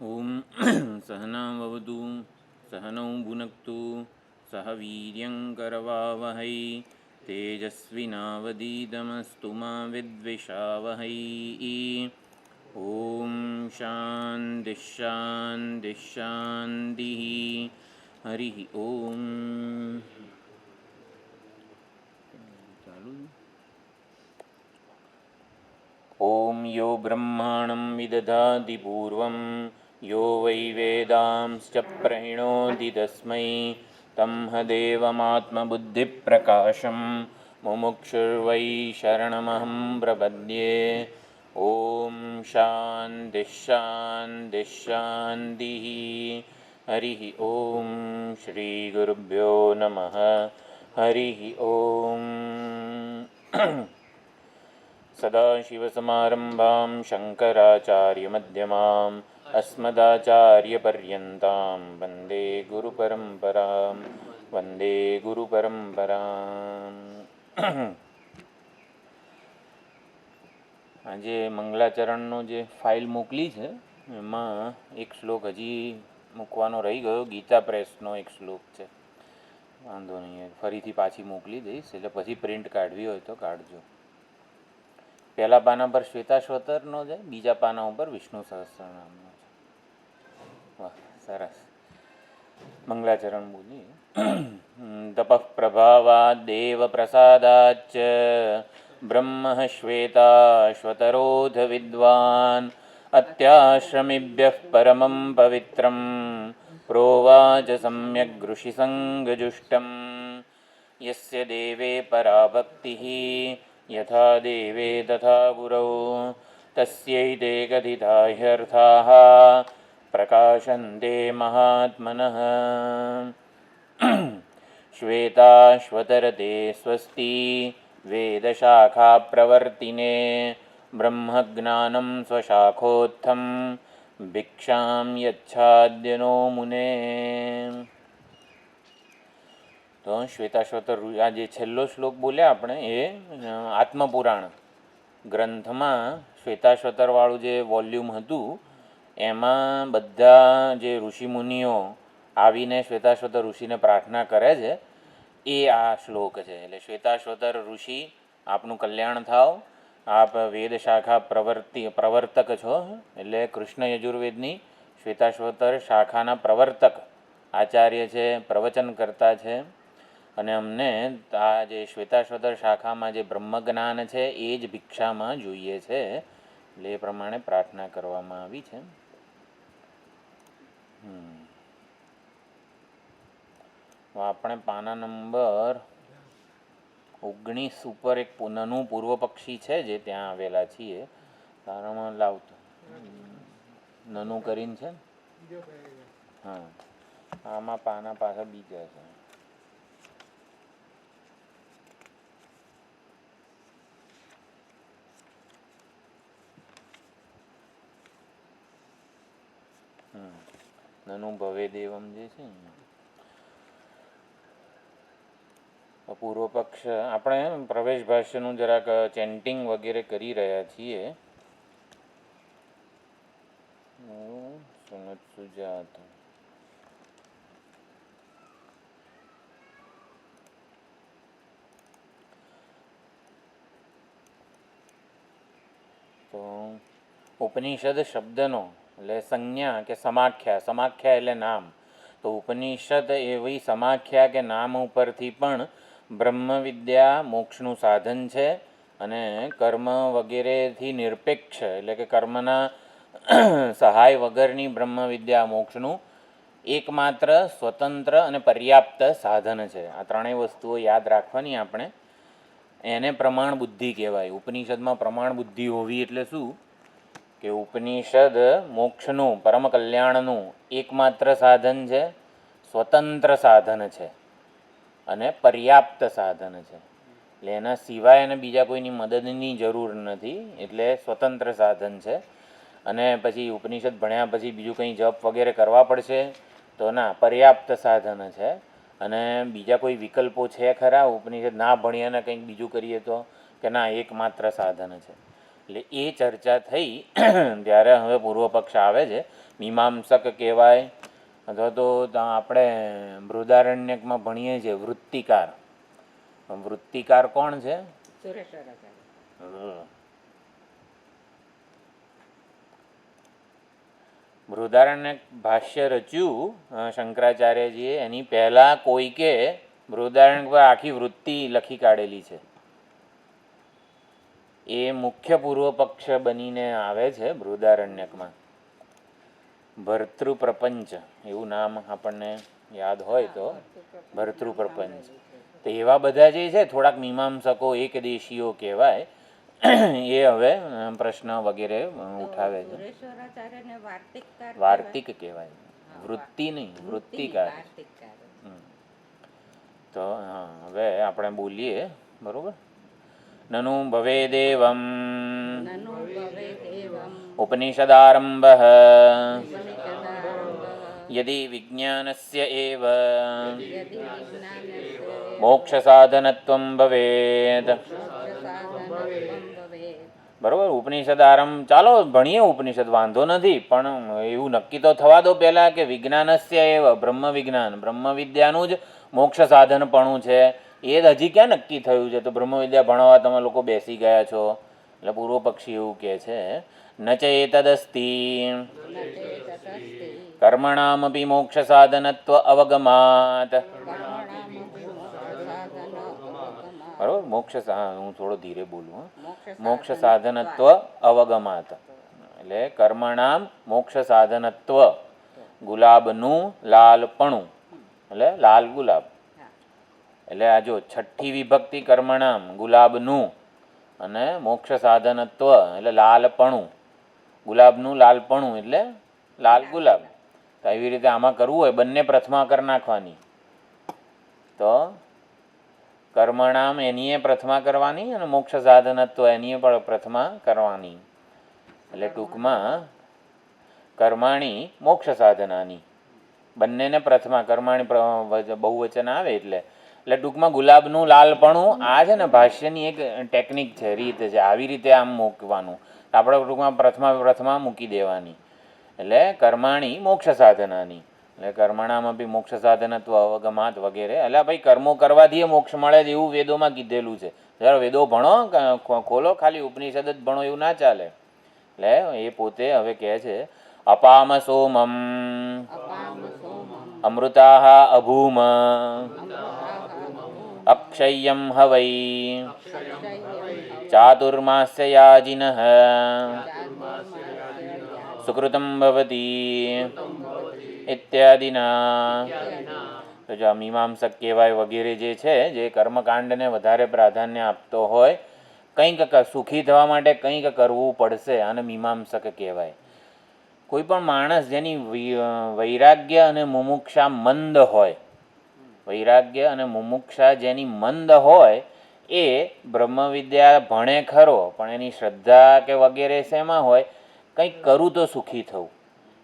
ઓમ સહનાવવતુ સહનૌ ભુનક્તુ સહ વીર્યંકરવાવહૈ તેજસ્વિનાવધીતમસ્તુ મા વિદ્વિષાવહૈ. ઓમ શાંતિ શાંતિ શાંતિ. હરિ ઓમ. ચાલુ. ઓમ યો બ્રહ્માણં વિદધાતિ પૂર્વં યો વૈ વેદાંશ્ચ પ્રહિણોતિ તસ્મૈ તમ્હ દેવમાત્મબુદ્ધિપ્રકાશં મુમુક્ષુર્વૈ શરણમહં પ્રપદ્યે. ઓમ શાંતિ શાંતિ શાંતિ. હરિ ઓમ. શ્રી ગુરુભ્યો નમઃ. હરિ ઓમ. સદાશિવસમારંભાં શંકરાચાર્યમધ્યમાम् અસ્મદાચાર્યપર્યન્તાં વંદે ગુરુપરંપરાં. વંદે ગુરુપરંપરાં. આજે મંગલાચરણનો જે ફાઇલ મોકલી છે એમાં એક શ્લોક હજી મૂકવાનો રહી ગયો. ગીતા પ્રેસનો એક શ્લોક છે. વાંધો નહીં, ફરીથી પાછી મોકલી દઈશ, એટલે પછી પ્રિન્ટ કાઢવી હોય તો કાઢજો. પહેલા પાના પર શ્વેતાશ્વતરનો છે, બીજા પાના ઉપર વિષ્ણુ સહસ્રનામનો છે. વાહ, સરસ. મંગલાચરણ બોલી. તપઃ પ્રભાવાદ દેવ પ્રસાદાચ બ્રહ્મ શ્વેતાશ્વતરોધ વિદ્વાન અત્યાશ્રમિભ્યઃ પરમં પવિત્રં પ્રોવાચ સમ્યગ ઋષિસંગજુષ્ટં યસ્ય દેવે પરા ભક્તિઃ યથા દેવે તથા ગુરૌ તસ્યૈતે કથિતા હ્યર્થાઃ પ્રકાશન્તે મહાત્મનઃ. શ્વેતાશ્વતરતે સ્વસ્તિ વેદશાખા પ્રવર્તિને બ્રહ્મજ્ઞાનં સ્વશાખોત્થં ભિક્ષાં યચ્છાદ્યનો મુને. તો શ્વેતાશ્વતર આ જે છેલ્લો શ્લોક બોલ્યા આપણે એ આત્મપુરાણ ગ્રંથમાં શ્વેતાશ્વતરવાળું જે વોલ્યુમ હતું એમાં બધા જે ઋષિમુનિઓ આવીને શ્વેતાશ્વતર ઋષિને પ્રાર્થના કરે છે એ આ શ્લોક છે. એટલે શ્વેતાશ્વતર ઋષિ આપનું કલ્યાણ થાવ, આપ વેદ શાખા પ્રવર્તક છો, એટલે કૃષ્ણ યજુર્વેદની શ્વેતાશ્વતર શાખાના પ્રવર્તક આચાર્ય છે, પ્રવચન કરતા છે. અને અમને આ જે શ્વેતાશ્વતર શાખામાં જે બ્રહ્મજ્ઞાન છે એ જ ભિક્ષામાં જોઈએ છે. એટલે એ પ્રમાણે પ્રાર્થના કરવામાં આવી છે. આપણે પાના નંબર 19 ઉપર એક નાનું પૂર્વ પક્ષી છે જે ત્યાં આવેલા છીએ. તારામાં લાવતો નાનું કરીને છે. હા, આમાં પાના પાછા બીજા છે. નનું ભવે દેવમ જે છે પૂર્વ પક્ષ. આપણે પ્રવેશ ભાષ્યનું જરાક ચેન્ટિંગ વગેરે કરી રહ્યા છીએ. સુનત સુજાત તો ઉપનિષદ શબ્દનો એટલે સંજ્ઞા કે સમાખ્યા. સમાખ્યા એટલે નામ. તો ઉપનિષદ એવી સમાખ્યા કે નામ ઉપરથી પણ બ્રહ્મ વિદ્યા મોક્ષનું સાધન છે અને કર્મ વગેરેથી નિરપેક્ષ એટલે કે કર્મના સહાય વગરની બ્રહ્મ વિદ્યા મોક્ષનું એકમાત્ર સ્વતંત્ર અને પર્યાપ્ત સાધન છે. આ ત્રણેય વસ્તુઓ યાદ રાખવાની આપણે. એને પ્રમાણ બુદ્ધિ કહેવાય. ઉપનિષદમાં પ્રમાણ બુદ્ધિ હોવી એટલે શું કે ઉપનિષદ મોક્ષનું પરમ કલ્યાણનું એકમાત્ર સાધન છે, સ્વતંત્ર સાધન છે અને પર્યાપ્ત સાધન છે. એટલે એના સિવાય એને બીજા કોઈની મદદની જરૂર નથી. એટલે સ્વતંત્ર સાધન છે. અને પછી ઉપનિષદ ભણ્યા પછી બીજું કંઈ જપ વગેરે કરવા પડશે તો ના, પર્યાપ્ત સાધન છે. અને બીજા કોઈ વિકલ્પો છે ખરા? ઉપનિષદ ના ભણીએ ને કંઈક બીજું કરીએ તો કે ના, એકમાત્ર સાધન છે. એટલે એ ચર્ચા થઈ ત્યારે હવે પૂર્વ પક્ષ આવે છે મીમાંસક કહેવાય, અથવા તો આપણે બૃહદારણ્યકમાં ભણીએ છીએ વૃત્તિકાર. વૃત્તિકાર કોણ છે? બૃહદારણ્યક ભાષ્ય રચ્યું શંકરાચાર્યજીએ, એની પહેલાં કોઈકે બૃહદારણ્યક પર આખી વૃત્તિ લખી કાઢેલી છે. એ મુખ્ય પૂર્વ પક્ષ બનીને આવે છે બૃહદારણ્યકમાં. ભર્તૃપ્રપંચ એવું નામ આપણને યાદ હોય તો, ભર્તૃપ્રપંચ. તો એવા બધા જે છે થોડાક મીમાંસકો એકદેશીઓ કહેવાય, એ હવે પ્રશ્ન વગેરે ઉઠાવે છે. વાર્તિક કહેવાય, વૃત્તિ નહીં, વૃત્તિકાર. તો હા, હવે આપણે બોલીએ, બરોબર. નનુ ભવેદેવમ ઉપનિષદારંભ યદિ વિજ્ઞાનસ્ય એવ મોક્ષસાધનત્વં ભવેદ. બરોબર, ઉપનિષદ આરંભ. ચાલો ભણીએ ઉપનિષદ, વાંધો નથી, પણ એવું નક્કી તો થવા દો પહેલાં કે વિજ્ઞાનસ્ય એવ, બ્રહ્મ વિજ્ઞાન, બ્રહ્મ વિદ્યાનું જ મોક્ષ સાધનપણું છે. એ જ હજી ક્યાં નક્કી થયું છે? તો બ્રહ્મ વિદ્યા ભણાવવા તમે લોકો બેસી ગયા છો. એટલે પૂર્વ પક્ષી એવું કહે છે, ન ચેતદસ્તિ કર્મણામપી મોક્ષ સાધનત્વ અવગમાત. બરોબર, મોક્ષ, હું થોડો ધીરે બોલું. મોક્ષ સાધનત્વ અવગમાત એટલે કર્મણામ મોક્ષ સાધનત્વ, ગુલાબનું લાલપણું, એટલે લાલ ગુલાબ. એટલે આ જો છઠ્ઠી વિભક્તિ કર્મણામ, ગુલાબનું, અને મોક્ષ સાધનત્વ એટલે લાલપણું, ગુલાબનું લાલપણું એટલે લાલ ગુલાબ. તો એવી રીતે આમાં કરવું હોય બંને પ્રથમા કરી નાખવાની. તો કર્મણામ એનીએ પ્રથમા કરવાની અને મોક્ષ સાધનત્વ એનીએ પણ પ્રથમા કરવાની. એટલે ટૂંકમાં કર્માણી મોક્ષ સાધનાની, બંનેને પ્રથમા. કર્માણી બહુવચન આવે એટલે ટૂંકમાં ગુલાબનું લાલપણું. આ છે ને ભાષ્યની એક ટેકનિક છે, રીત છે, આવી રીતે આમ મૂકવાનું. આપણે ટૂંકમાં પ્રથમા મૂકી દેવાની. એટલે કર્માણી મોક્ષ સાધનાની, એટલે કર્મણામાં બી મોક્ષ સાધનત્વ અવગમાત વગેરે. એટલે ભાઈ કર્મો કરવાથી મોક્ષ મળે છે એવું વેદોમાં કીધેલું છે. જ્યારે વેદો ભણો, ખોલો, ખાલી ઉપનિષદ જ ભણો એવું ના ચાલે. એટલે એ પોતે હવે કહે છે, અપામ સોમમ અમૃતાઃ અભૂમ અક્ષય્યમ હવૈ ચાતુર્માસ્ય યાજિનઃ સુકૃતમ ભવતી ઇત્યાદિના. તો જો મીમાંસક કહેવાય વગેરે જે છે, જે કર્મકાંડને વધારે પ્રાધાન્ય આપતો હોય, કંઈક સુખી થવા માટે કંઈક કરવું પડશે, અને મીમાંસક કહેવાય. કોઈ પણ માણસ જેની વૈરાગ્ય અને મુમુક્ષા મંદ હોય, વૈરાગ્ય અને મુમુક્ષા જેની મંદ હોય, એ બ્રહ્મવિદ્યા ભણે ખરો, પણ એની શ્રદ્ધા કે વગેરે શેમાં હોય, કંઈક કરું તો સુખી થવું.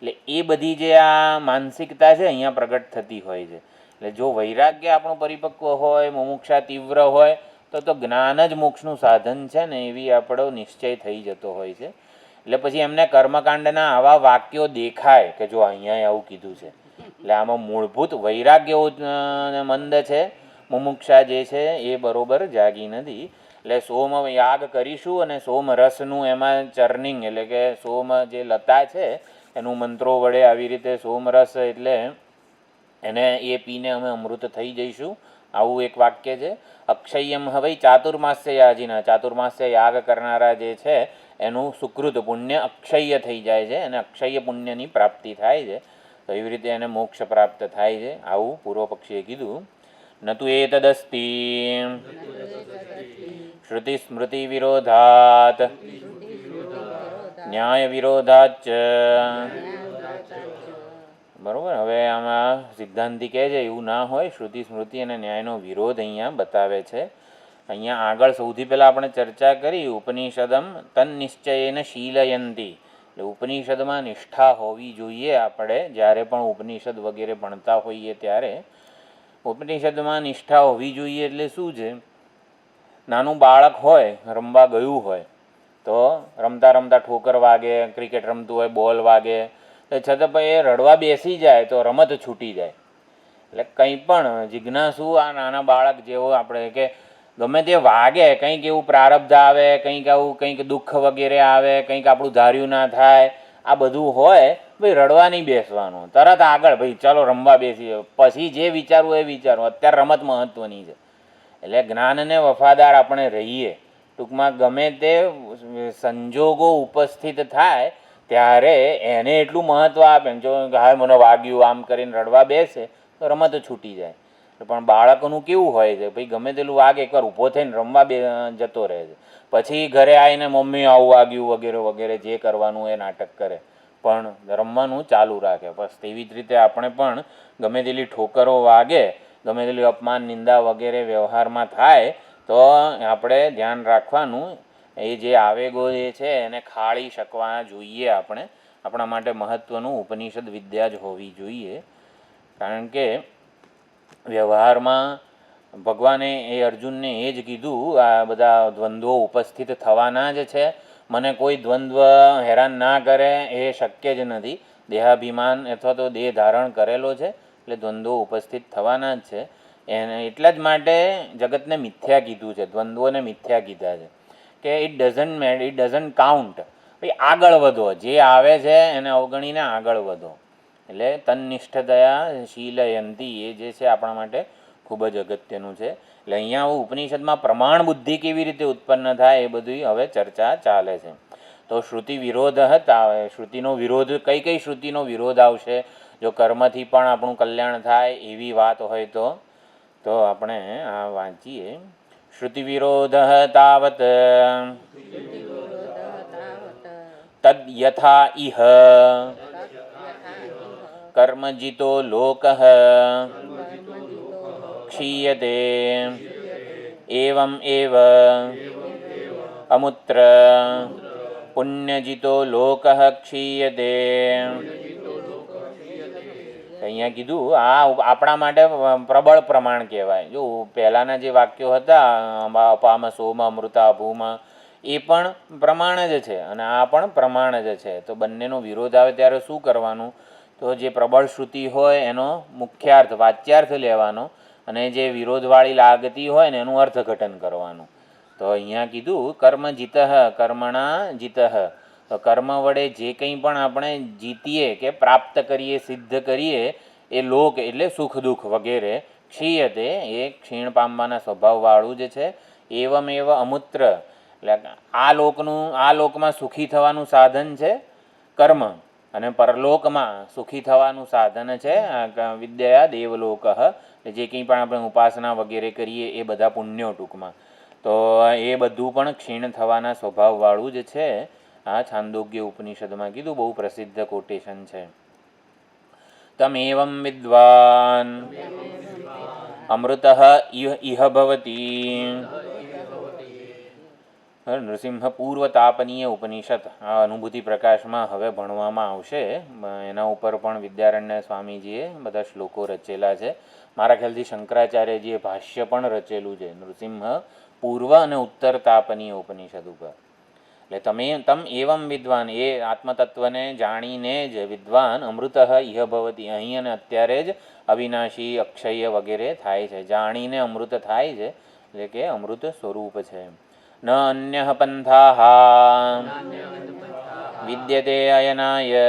એટલે એ બધી જે આ માનસિકતા છે અહીંયા પ્રગટ થતી હોય છે. એટલે જો વૈરાગ્ય આપણું પરિપક્વ હોય, મુમુક્ષા તીવ્ર હોય, તો જ્ઞાન જ મોક્ષનું સાધન છે ને, એવી આપણો નિશ્ચય થઈ જતો હોય છે. એટલે પછી એમને કર્મકાંડના આવા વાક્યો દેખાય કે જો અહીંયા આવું કીધું છે. એટલે આમાં મૂળભૂત વૈરાગ્ય મંદ છે, મુમુક્ષા જે છે એ બરોબર જાગી નથી. એટલે સોમ યાગ કરીશું અને સોમ રસનું એમાં ચર્નિંગ, એટલે કે સોમ જે લતા છે એનું મંત્રો વડે આવી રીતે સોમરસ, એટલે એને એ પીને અમે અમૃત થઈ જઈશું, આવું એક વાક્ય છે. અક્ષય્યમ હવે ચાતુર્માસ્ય યાજીના, ચાતુર્માસ્ય યાગ કરનારા જે છે એનું સુકૃત પુણ્ય અક્ષય થઈ જાય છે, અને અક્ષય પુણ્યની પ્રાપ્તિ થાય છે. તો એવી રીતે એને મોક્ષ પ્રાપ્ત થાય છે, આવું પૂર્વ પક્ષીએ કીધું. નતુ એતદસ્તિ શ્રુતિ સ્મૃતિ વિરોધાત ન્યાય વિરોધાચ. બરોબર, હવે આમાં સિદ્ધાંતિ કહે છે એવું ના હોય, શ્રુતિ સ્મૃતિ અને ન્યાયનો વિરોધ અહીંયા બતાવે છે. અહીંયા આગળ સૌથી પહેલાં આપણે ચર્ચા કરી ઉપનિષદમ તન્નિશ્ચયેન શીલયંતી. એટલે ઉપનિષદમાં નિષ્ઠા હોવી જોઈએ. આપણે જ્યારે પણ ઉપનિષદ વગેરે ભણતા હોઈએ ત્યારે ઉપનિષદમાં નિષ્ઠા હોવી જોઈએ. એટલે શું છે, નાનું બાળક હોય, રમવા ગયું હોય, તો રમતા રમતા ઠોકર વાગે, ક્રિકેટ રમતું હોય બોલ વાગે, છતાં ભાઈ એ રડવા બેસી જાય તો રમત છૂટી જાય. એટલે કંઈ પણ જિજ્ઞાસુ આ નાના બાળક જેવો આપણે કે ગમે તે વાગે, કંઈક એવું પ્રારબ્ધ આવે, કંઈક આવું કંઈક દુઃખ વગેરે આવે, કંઈક આપણું ધાર્યું ના થાય, આ બધું હોય, ભાઈ રડવા નહીં બેસવાનું, તરત આગળ ભાઈ ચાલો રમવા બેસી, પછી જે વિચારવું એ વિચારવું, અત્યારે રમત મહત્ત્વની છે. એટલે જ્ઞાનને વફાદાર આપણે રહીએ. ટૂંકમાં ગમે તે સંજોગો ઉપસ્થિત થાય ત્યારે એને એટલું મહત્ત્વ આપે. જો હા મને વાગ્યું આમ કરીને રડવા બેસે તો રમત છૂટી જાય. પણ બાળકોનું કેવું હોય છે, ભાઈ ગમે તેટલું વાગે એકવાર ઊભો થઈને રમવા જતો રહે છે, પછી ઘરે આવીને મમ્મી આવું વાગ્યું વગેરે વગેરે જે કરવાનું એ નાટક કરે, પણ રમવાનું ચાલુ રાખે. બસ તેવી જ રીતે આપણે પણ ગમે તેટલી ઠોકરો વાગે, ગમે તેટલી અપમાન નિંદા વગેરે વ્યવહારમાં થાય તો આપણે ધ્યાન રાખવાનું, એ જે આવેગો જે છે એને ખાળી શકવા જોઈએ. આપણે આપણા માટે મહત્ત્વનું ઉપનિષદ વિદ્યા જ હોવી જોઈએ. કારણ કે વ્યવહારમાં ભગવાને એ અર્જુનને એ જ કીધું, આ બધા દ્વંદ્વો ઉપસ્થિત થવાના જ છે, મને કોઈ દ્વંદ્વ હેરાન ના કરે એ શક્ય જ નથી. દેહાભિમાન અથવા તો દેહ ધારણ કરેલો છે એટલે દ્વંદ્વો ઉપસ્થિત થવાના જ છે. એને એટલા જ માટે જગતને મિથ્યા કીધું છે, દ્વંદ્વોને મિથ્યા કીધા છે કે ઇટ ડઝન્ટ કાઉન્ટ. ભાઈ આગળ વધો, જે આવે છે એને અવગણીને આગળ વધો. એટલે તન્નિષ્ઠતયા શીલયંતી એ જે છે આપણા માટે ખૂબ જ અગત્યનું છે. એટલે અહીંયા ઉપનિષદમાં પ્રમાણ બુદ્ધિ કેવી રીતે ઉત્પન્ન થાય એ બધી હવે ચર્ચા ચાલે છે. તો શ્રુતિ વિરોધ હતા, શ્રુતિનો વિરોધ, કઈ કઈ શ્રુતિનો વિરોધ આવશે જો કર્મથી પણ આપણું કલ્યાણ થાય એવી વાત હોય તો આપણે આ વાંચીએ. શ્રુતિ વિરોધ તાવત તદ યથા ઇહ કર્મજિતો લોક ક્ષીયતે એવમ એવ અમુત્ર પુણ્યજિતો લોક ક્ષીયતે. અહીંયા કીધું આ આપણા માટે પ્રબળ પ્રમાણ કહેવાય. જો પહેલાંના જે વાક્યો હતા અપામ સોમ અમૃતા ભૂમ, એ પણ પ્રમાણ જ છે અને આ પણ પ્રમાણ જ છે. તો બંનેનો વિરોધ આવે ત્યારે શું કરવાનું? તો જે પ્રબળ શ્રુતિ હોય એનો મુખ્યાર્થ વાચ્યાર્થ લેવાનો અને જે વિરોધવાળી લાગતી હોય ને એનું અર્થઘટન કરવાનું. તો અહીંયા કીધું કર્મ જીતઃ કર્મણા જીતઃ. તો કર્મ વડે જે કંઈ પણ આપણે જીતીએ કે પ્રાપ્ત કરીએ, સિદ્ધ કરીએ, એ લોક એટલે સુખ દુઃખ વગેરે ક્ષીયતે, એ ક્ષીણ પામવાના સ્વભાવવાળું જ છે. એવમ એવ અમૂત્ર, એટલે આ લોકમાં સુખી થવાનું સાધન છે કર્મ, અને પરલોકમાં સુખી થવાનું સાધન છે વિદ્યા દેવલોક. જે કંઈ પણ આપણે ઉપાસના વગેરે કરીએ એ બધા પુણ્યો ટૂંકમાં, તો એ બધું પણ ક્ષીણ થવાના સ્વભાવવાળું જ છે. આ છાંદોગ્ય ઉપનિષદમાં કીધું, બહુ પ્રસિદ્ધ કોટેશન છે. તમેવં વિદ્વાન અમૃતઃ ઇહ ભવતી. નૃસિંહ પૂર્વ તાપનીય ઉપનિષદ આ અનુભૂતિ પ્રકાશમાં હવે ભણવામાં આવશે. એના ઉપર પણ વિદ્યારણ્ય સ્વામીજીએ બધા શ્લોકો રચેલા છે. મારા ખ્યાલથી શંકરાચાર્યજીએ ભાષ્ય પણ રચેલું છે નૃસિંહ પૂર્વ અને ઉત્તર તાપનીય ઉપનિષદ ઉપર. એટલે તમ એવમ વિદ્વાન, એ આત્મતત્વને જાણીને જ વિદ્વાન અમૃતઃ ઇહ ભવતી, અહીં અને અત્યારે જ અવિનાશી અક્ષય વગેરે થાય છે. જાણીને અમૃત થાય છે એટલે કે અમૃત સ્વરૂપ છે. ન અન્ય પંથા વિદ્યતે અયનાય.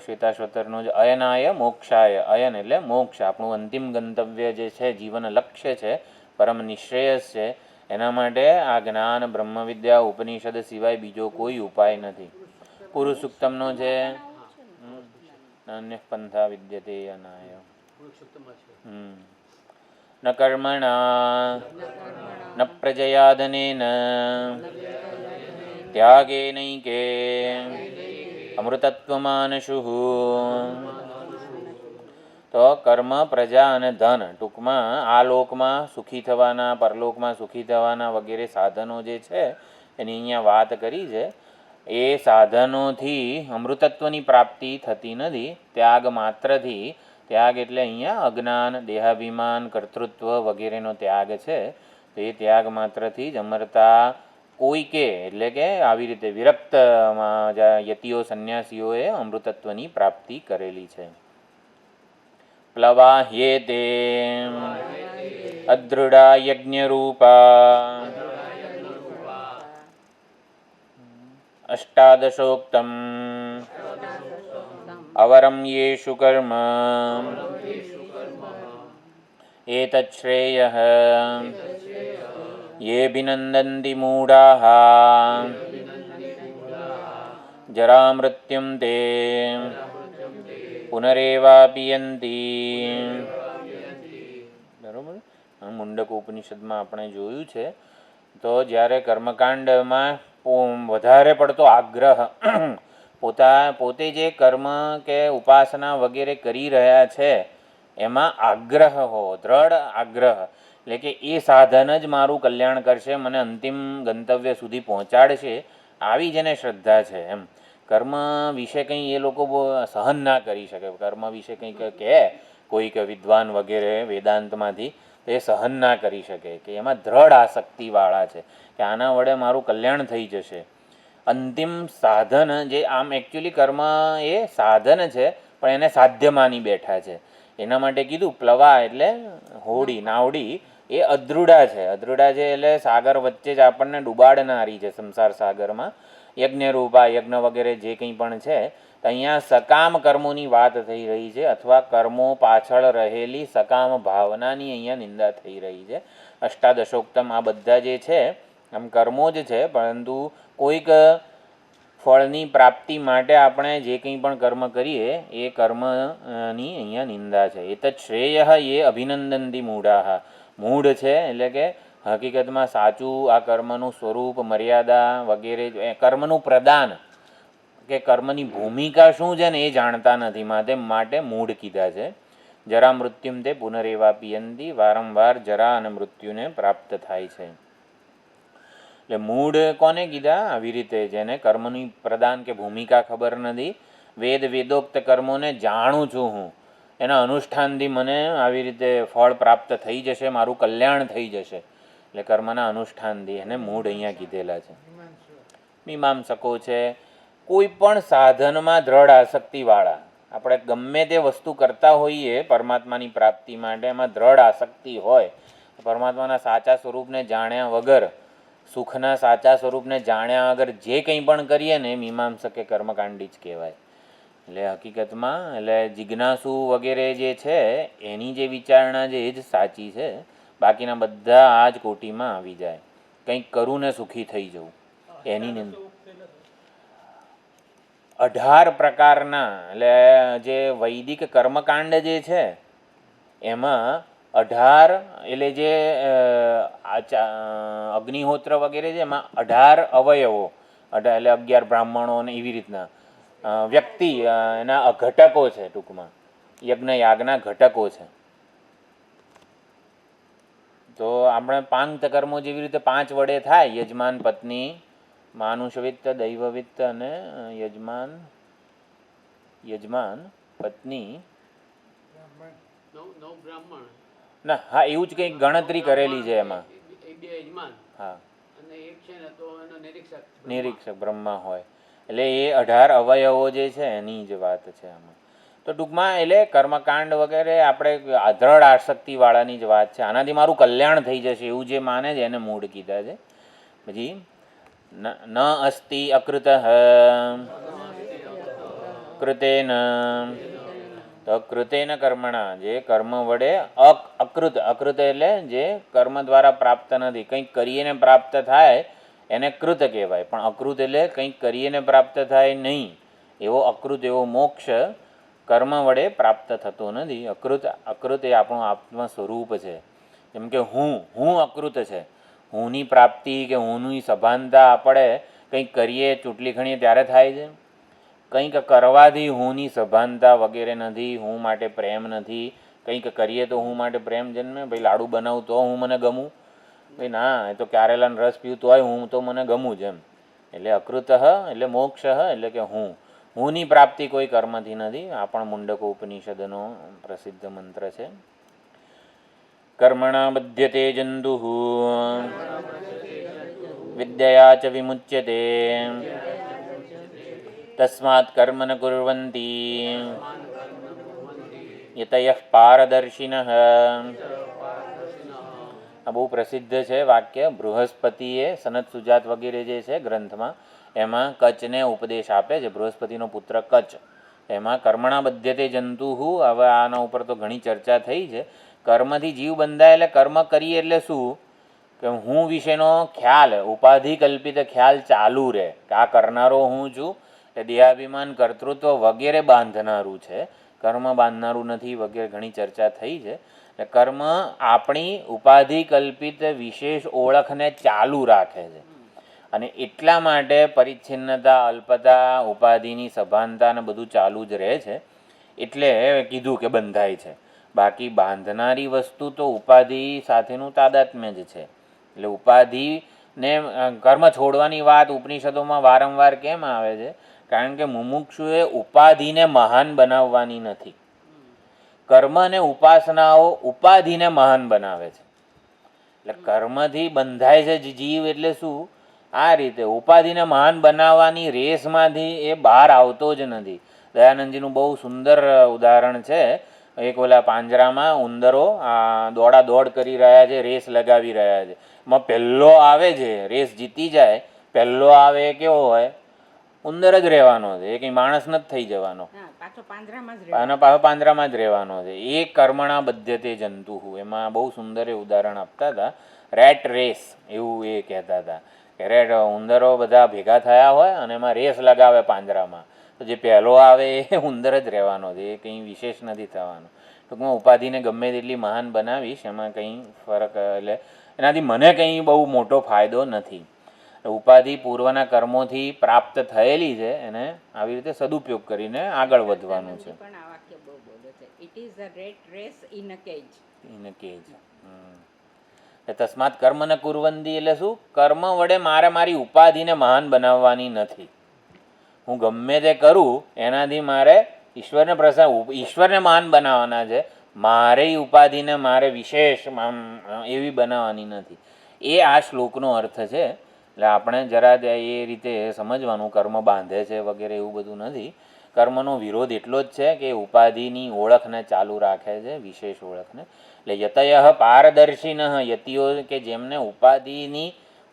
શ્વેતાશ્વતરનો જ અયનાય મોક્ષાય, અયન એટલે મોક્ષ, આપણું અંતિમ ગંતવ્ય જે છે, જીવન લક્ષ્ય છે, પરમ નિશ્રેયસ છે, એના માટે આ જ્ઞાન બ્રહ્મ વિદ્યા ઉપનિષદ સિવાય બીજો કોઈ ઉપાય નથી. પુરુષ સૂક્તમનો છે અન્ય પંથા વિદ્યતે અનાય. ન કર્મણા ન પ્રજયા ધનેન ત્યાગેનૈકે અમૃતત્વમાનશુઃ. તો કર્મ, પ્રજા અને ધન, ટૂંકમાં આ લોકમાં સુખી થવાના, પરલોકમાં સુખી થવાના વગેરે સાધનો જે છે એની અહીંયા વાત કરી છે. એ સાધનોથી અમૃતત્વની પ્રાપ્તિ થતી નથી, ત્યાગ માત્રથી. ત્યાગ એટલે અહીંયા અજ્ઞાન, દેહાભિમાન, કર્તૃત્વ વગેરેનો ત્યાગ છે. તો એ ત્યાગ માત્રથી જ અમરતા કોઈકે એટલે કે આવી રીતે વિરક્ત યતિઓ સંન્યાસીઓએ અમૃતત્વની પ્રાપ્તિ કરેલી છે. પ્લવાહ્યેતે અદૃઢા યજ્ઞરૂપા અષ્ટાદશોક્તમ અવરમ યેષુ કર્મ એતत् શ્રેયઃ યેભિનંદન્તિ મૂઢાઃ જરામૃત્યુમ તે પુનરેવાપિયંતિ. બરોબર. મુંડક ઉપનિષદમાં આપણે જોયું છે. તો જ્યારે કર્મકાંડમાં વધારે પડતો આગ્રહ પોતે જે કર્મ કે ઉપાસના વગેરે કરી રહ્યા છે એમાં આગ્રહ હો, દ્રઢ આગ્રહ, એટલે કે એ સાધન જ મારું કલ્યાણ કરશે, મને અંતિમ ગંતવ્ય સુધી પહોંચાડશે, આવી જેને શ્રદ્ધા છે. એમ કર્મ વિશે કંઈ એ લોકો સહન ના કરી શકે. કર્મ વિશે કંઈક કહે કોઈક વિદ્વાન વગેરે વેદાંતમાંથી, તો એ સહન ના કરી શકે, કે એમાં દ્રઢ આસક્તિવાળા છે કે આના વડે મારું કલ્યાણ થઈ જશે. અંતિમ સાધન જે આમ એકચ્યુઅલી કર્મ એ સાધન છે પણ એને સાધ્ય માની બેઠા છે. એના માટે કીધું પ્લવા એટલે હોડી, નાવડી એ અદૃઢા છે. અદૃઢા છે એટલે સાગર વચ્ચે જ આપણને ડૂબાડનારી છે સંસાર સાગરમાં. યજ્ઞરૂપા, યજ્ઞ વગેરે જે કંઈ પણ છે, તો અહીંયા સકામ કર્મોની વાત થઈ રહી છે, અથવા કર્મો પાછળ રહેલી સકામ ભાવનાની અહીંયા નિંદા થઈ રહી છે. અષ્ટાદશોક્તમ આ બધા જે છે આમ કર્મો જ છે, પરંતુ કોઈક ફળની પ્રાપ્તિ માટે આપણે જે કંઈ પણ કર્મ કરીએ એ કર્મની અહીંયા નિંદા છે. એતत् શ્રેયઃ યે અભિનંદન્તિ મૂઢાઃ. મૂઢ છે એટલે કે હકીકતમાં સાચું આ કર્મનું સ્વરૂપ, મર્યાદા વગેરે, કર્મનું પ્રદાન કે કર્મની ભૂમિકા શું છે ને એ જાણતા નથી, માટે મૂઢ કીધા છે. જરા મૃત્યુમ તે પુનરેવા પિયંતી, વારંવાર જરા અને મૃત્યુને પ્રાપ્ત થાય છે. એટલે મૂઢ કોને કીધા? આવી રીતે જેને કર્મની પ્રદાન કે ભૂમિકા ખબર નથી. વેદોક્ત કર્મોને જાણું છું હું, એના અનુષ્ઠાનથી મને આવી રીતે ફળ પ્રાપ્ત થઈ જશે, મારું કલ્યાણ થઈ જશે. એટલે કર્મના અનુષ્ઠાનથી એને મૂઢ અહીંયા કીધેલા છે. મીમાંસકો છે કોઈ પણ સાધનમાં દ્રઢ આસક્તિવાળા. આપણે ગમે તે વસ્તુ કરતા હોઈએ પરમાત્માની પ્રાપ્તિ માટે, એમાં દ્રઢ આસક્તિ હોય, પરમાત્માના સાચા સ્વરૂપને જાણ્યા વગર, સુખના સાચા સ્વરૂપને જાણ્યા વગર જે કંઈ પણ કરીએ ને એ મીમાંસકે કર્મકાંડી જ કહેવાય. એટલે હકીકતમાં એટલે જિજ્ઞાસુ વગેરે જે છે એની જે વિચારણા છે એ જ સાચી છે. બાકીના બધા આ જ કોટીમાં આવી જાય. કંઈક કરું ને સુખી થઈ જવું એની 18 પ્રકારના, એટલે જે વૈદિક કર્મકાંડ જે છે એમાં 18 એટલે જે અગ્નિહોત્ર વગેરે છે એમાં 18 અવયવો, એટલે 11 બ્રાહ્મણો ને એવી રીતના વ્યક્તિ એના ઘટકો છે. ટૂંકમાં યજ્ઞ યાગના ઘટકો છે. તો આપણે પાંચ કર્મો જેવી રીતે 5 વડે થાય, યજમાન, પત્ની, માનુષવિત્ત, દૈવવિત્ત અને યજમાન, પત્ની, ના હા એવું જ કંઈક ગણતરી કરેલી છે એમાં. હા, નિરીક્ષક બ્રહ્મા હોય. એટલે એ 18 અવયવો જે છે એની જ વાત છે આમાં. તો ટૂંકમાં એટલે કર્મકાંડ વગેરે આપણે દ્રઢ આસક્તિવાળાની જ વાત છે. આનાથી મારું કલ્યાણ થઈ જશે એવું જે માને છે એને મૂઢ કીધા છે. પછી ન અસ્તિ અકૃત કૃતેન, તો કૃતેન કર્મણા, જે કર્મ વડે અકૃત, અકૃત એટલે જે કર્મ દ્વારા પ્રાપ્ત નથી, કંઈક કરીએ પ્રાપ્ત થાય એને કૃત કહેવાય. પણ અકૃત એટલે કંઈક કરીએ પ્રાપ્ત થાય નહીં, એવો અકૃત એવો મોક્ષ કર્મ વડે પ્રાપ્ત થતો નથી. અકૃત એ આપણું આત્મ સ્વરૂપ છે. જેમ કે હું અકૃત છે. હુંની પ્રાપ્તિ કે હુંની સભાનતા આપણે કંઈક કરીએ, ચૂંટલી ખણીએ ત્યારે થાય છે. કંઈક કરવાથી હુંની સભાનતા વગેરે નથી, હું માટે પ્રેમ નથી. કંઈક કરીએ તો હું માટે પ્રેમ જન્મે. ભાઈ લાડુ બનાવું તો હું મને ગમું, ભાઈ ના એ તો કારેલાનો રસ પીવું હોય હું તો મને ગમું જ એમ. એટલે અકૃત એટલે મોક્ષ એટલે કે હુંની પ્રાપ્તિ કોઈ કર્મથી નથી. આ પણ મુંડકો ઉપનિષદનો પ્રસિદ્ધ મંત્ર છે. કર્મણા બધ્યતે જંતુ વિદ્યયા ચ વિમુચ્યતે તસ્માत् કર્મ ન કુર્વન્તિ યતયઃ પારદર્શિનઃ. આ બહુ પ્રસિદ્ધ છે વાક્ય. બૃહસ્પતિએ સનત સુજાત વગેરે જે છે ગ્રંથમાં, એમાં કચ્છને ઉપદેશ આપે છે. બૃહસ્પતિનો પુત્ર કચ્છ, એમાં કર્મણા બધ્યતે જંતુહુ. હવે આના ઉપર તો ઘણી ચર્ચા થઈ છે. કર્મથી જીવ બંધાય એટલે કર્મ કરીએ એટલે શું કે હું વિશેનો ખ્યાલ, ઉપાધિ કલ્પિત ખ્યાલ ચાલુ રહે કે આ કરનારો હું છું. એ દેહાભિમાન, કર્તૃત્વ વગેરે બાંધનારું છે, કર્મ બાંધનારું નથી વગેરે ઘણી ચર્ચા થઈ છે. કર્મ આપણી ઉપાધિ કલ્પિત વિશેષ ઓળખને ચાલુ રાખે છે, અને એટલા માટે પરિચ્છિન્નતા, અલ્પતા, ઉપાધિની સભાનતા ને બધું ચાલુ જ રહે છે. એટલે કીધું કે બંધાય છે. બાકી બાંધનારી વસ્તુ તો ઉપાધિ સાથેનું તાદાત્મ્ય જ છે. એટલે ઉપાધિને કર્મ છોડવાની વાત ઉપનિષદોમાં વારંવાર કેમ આવે છે? કારણ કે મુમુક્ષુએ ઉપાધિને મહાન બનાવવાની નથી. કર્મ અને ઉપાસનાઓ ઉપાધિને મહાન બનાવે છે. એટલે કર્મથી બંધાય છે જીવ. એટલે શું? આ રીતે ઉપાધિને મહાન બનાવવાની રેસમાંથી એ બહાર આવતો જ નથી. દયાનંદજીનું બહુ સુંદર ઉદાહરણ છે. એક ઓલા પાંજરામાં ઉંદરો દોડા દોડ કરી રહ્યા છે, રેસ લગાવી રહ્યા છે. એમાં પહેલો આવે છે, રેસ જીતી જાય, પહેલો આવે એ કેવો હોય? ઉંદર જ રહેવાનો છે. એ કંઈ માણસ નથી થઈ જવાનો, અને પાછો પાંજરામાં જ રહેવાનો છે. એ કર્મણા બધ્યતે જંતુ. એમાં બહુ સુંદર એ ઉદાહરણ આપતા હતા. રેટ રેસ એવું એ કહેતા હતા કે રેટ ઉંદરો બધા ભેગા થયા હોય અને એમાં રેસ લગાવે પાંજરામાં, તો જે પહેલો આવે એ ઉંદર જ રહેવાનો છે. એ કંઈ વિશેષ નથી થવાનો. ટૂંકમાં ઉપાધિને ગમે તેટલી મહાન બનાવીશ એમાં કંઈ ફરક, એટલે એનાથી મને કંઈ બહુ મોટો ફાયદો નથી. ઉપાધિ પૂર્વના કર્મોથી પ્રાપ્ત થયેલી છે, એને આવી રીતે સદુપયોગ કરીને આગળ વધવાનું છે. તસ્માત કર્મ ન કુર્વંતી એટલે શું? કર્મ વડે મારે મારી ઉપાધિને મહાન બનાવવાની નથી. હું ગમે તે કરું એનાથી મારે ઈશ્વરને ઈશ્વરને મહાન બનાવવાના છે. મારે ઉપાધિને મારે વિશેષ એવી બનાવવાની નથી. એ આ શ્લોકનો અર્થ છે. એટલે આપણે જરા એ રીતે સમજવાનું. કર્મ બાંધે છે વગેરે એવું બધું નથી. કર્મનો વિરોધ એટલો જ છે કે ઉપાધિની ઓળખને ચાલુ રાખે છે, વિશેષ ઓળખને. એટલે યતયઃ પારદર્શિનઃ, યતિઓ કે જેમને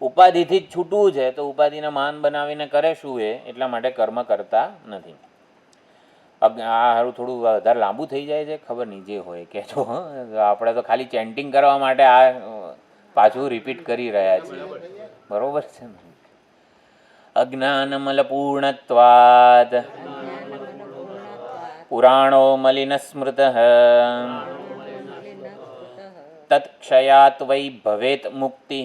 ઉપાધિથી જ છૂટવું છે, તો ઉપાધિને મહાન બનાવીને કરે શું? એટલા માટે કર્મ કરતા નથી. આ સારું થોડું વધારે લાંબુ થઈ જાય છે, ખબર નહીં, જે હોય કે જો આપણે તો ખાલી ચેન્ટિંગ કરવા માટે આ પાછું રિપીટ કરી રહ્યા છીએ. બરોબર છે ને? અજ્ઞાનમલપૂર્ણત્વાદ પુરાણો મલિન સ્મૃત તત્ક્ષયાત વૈ ભવેત મુક્તિ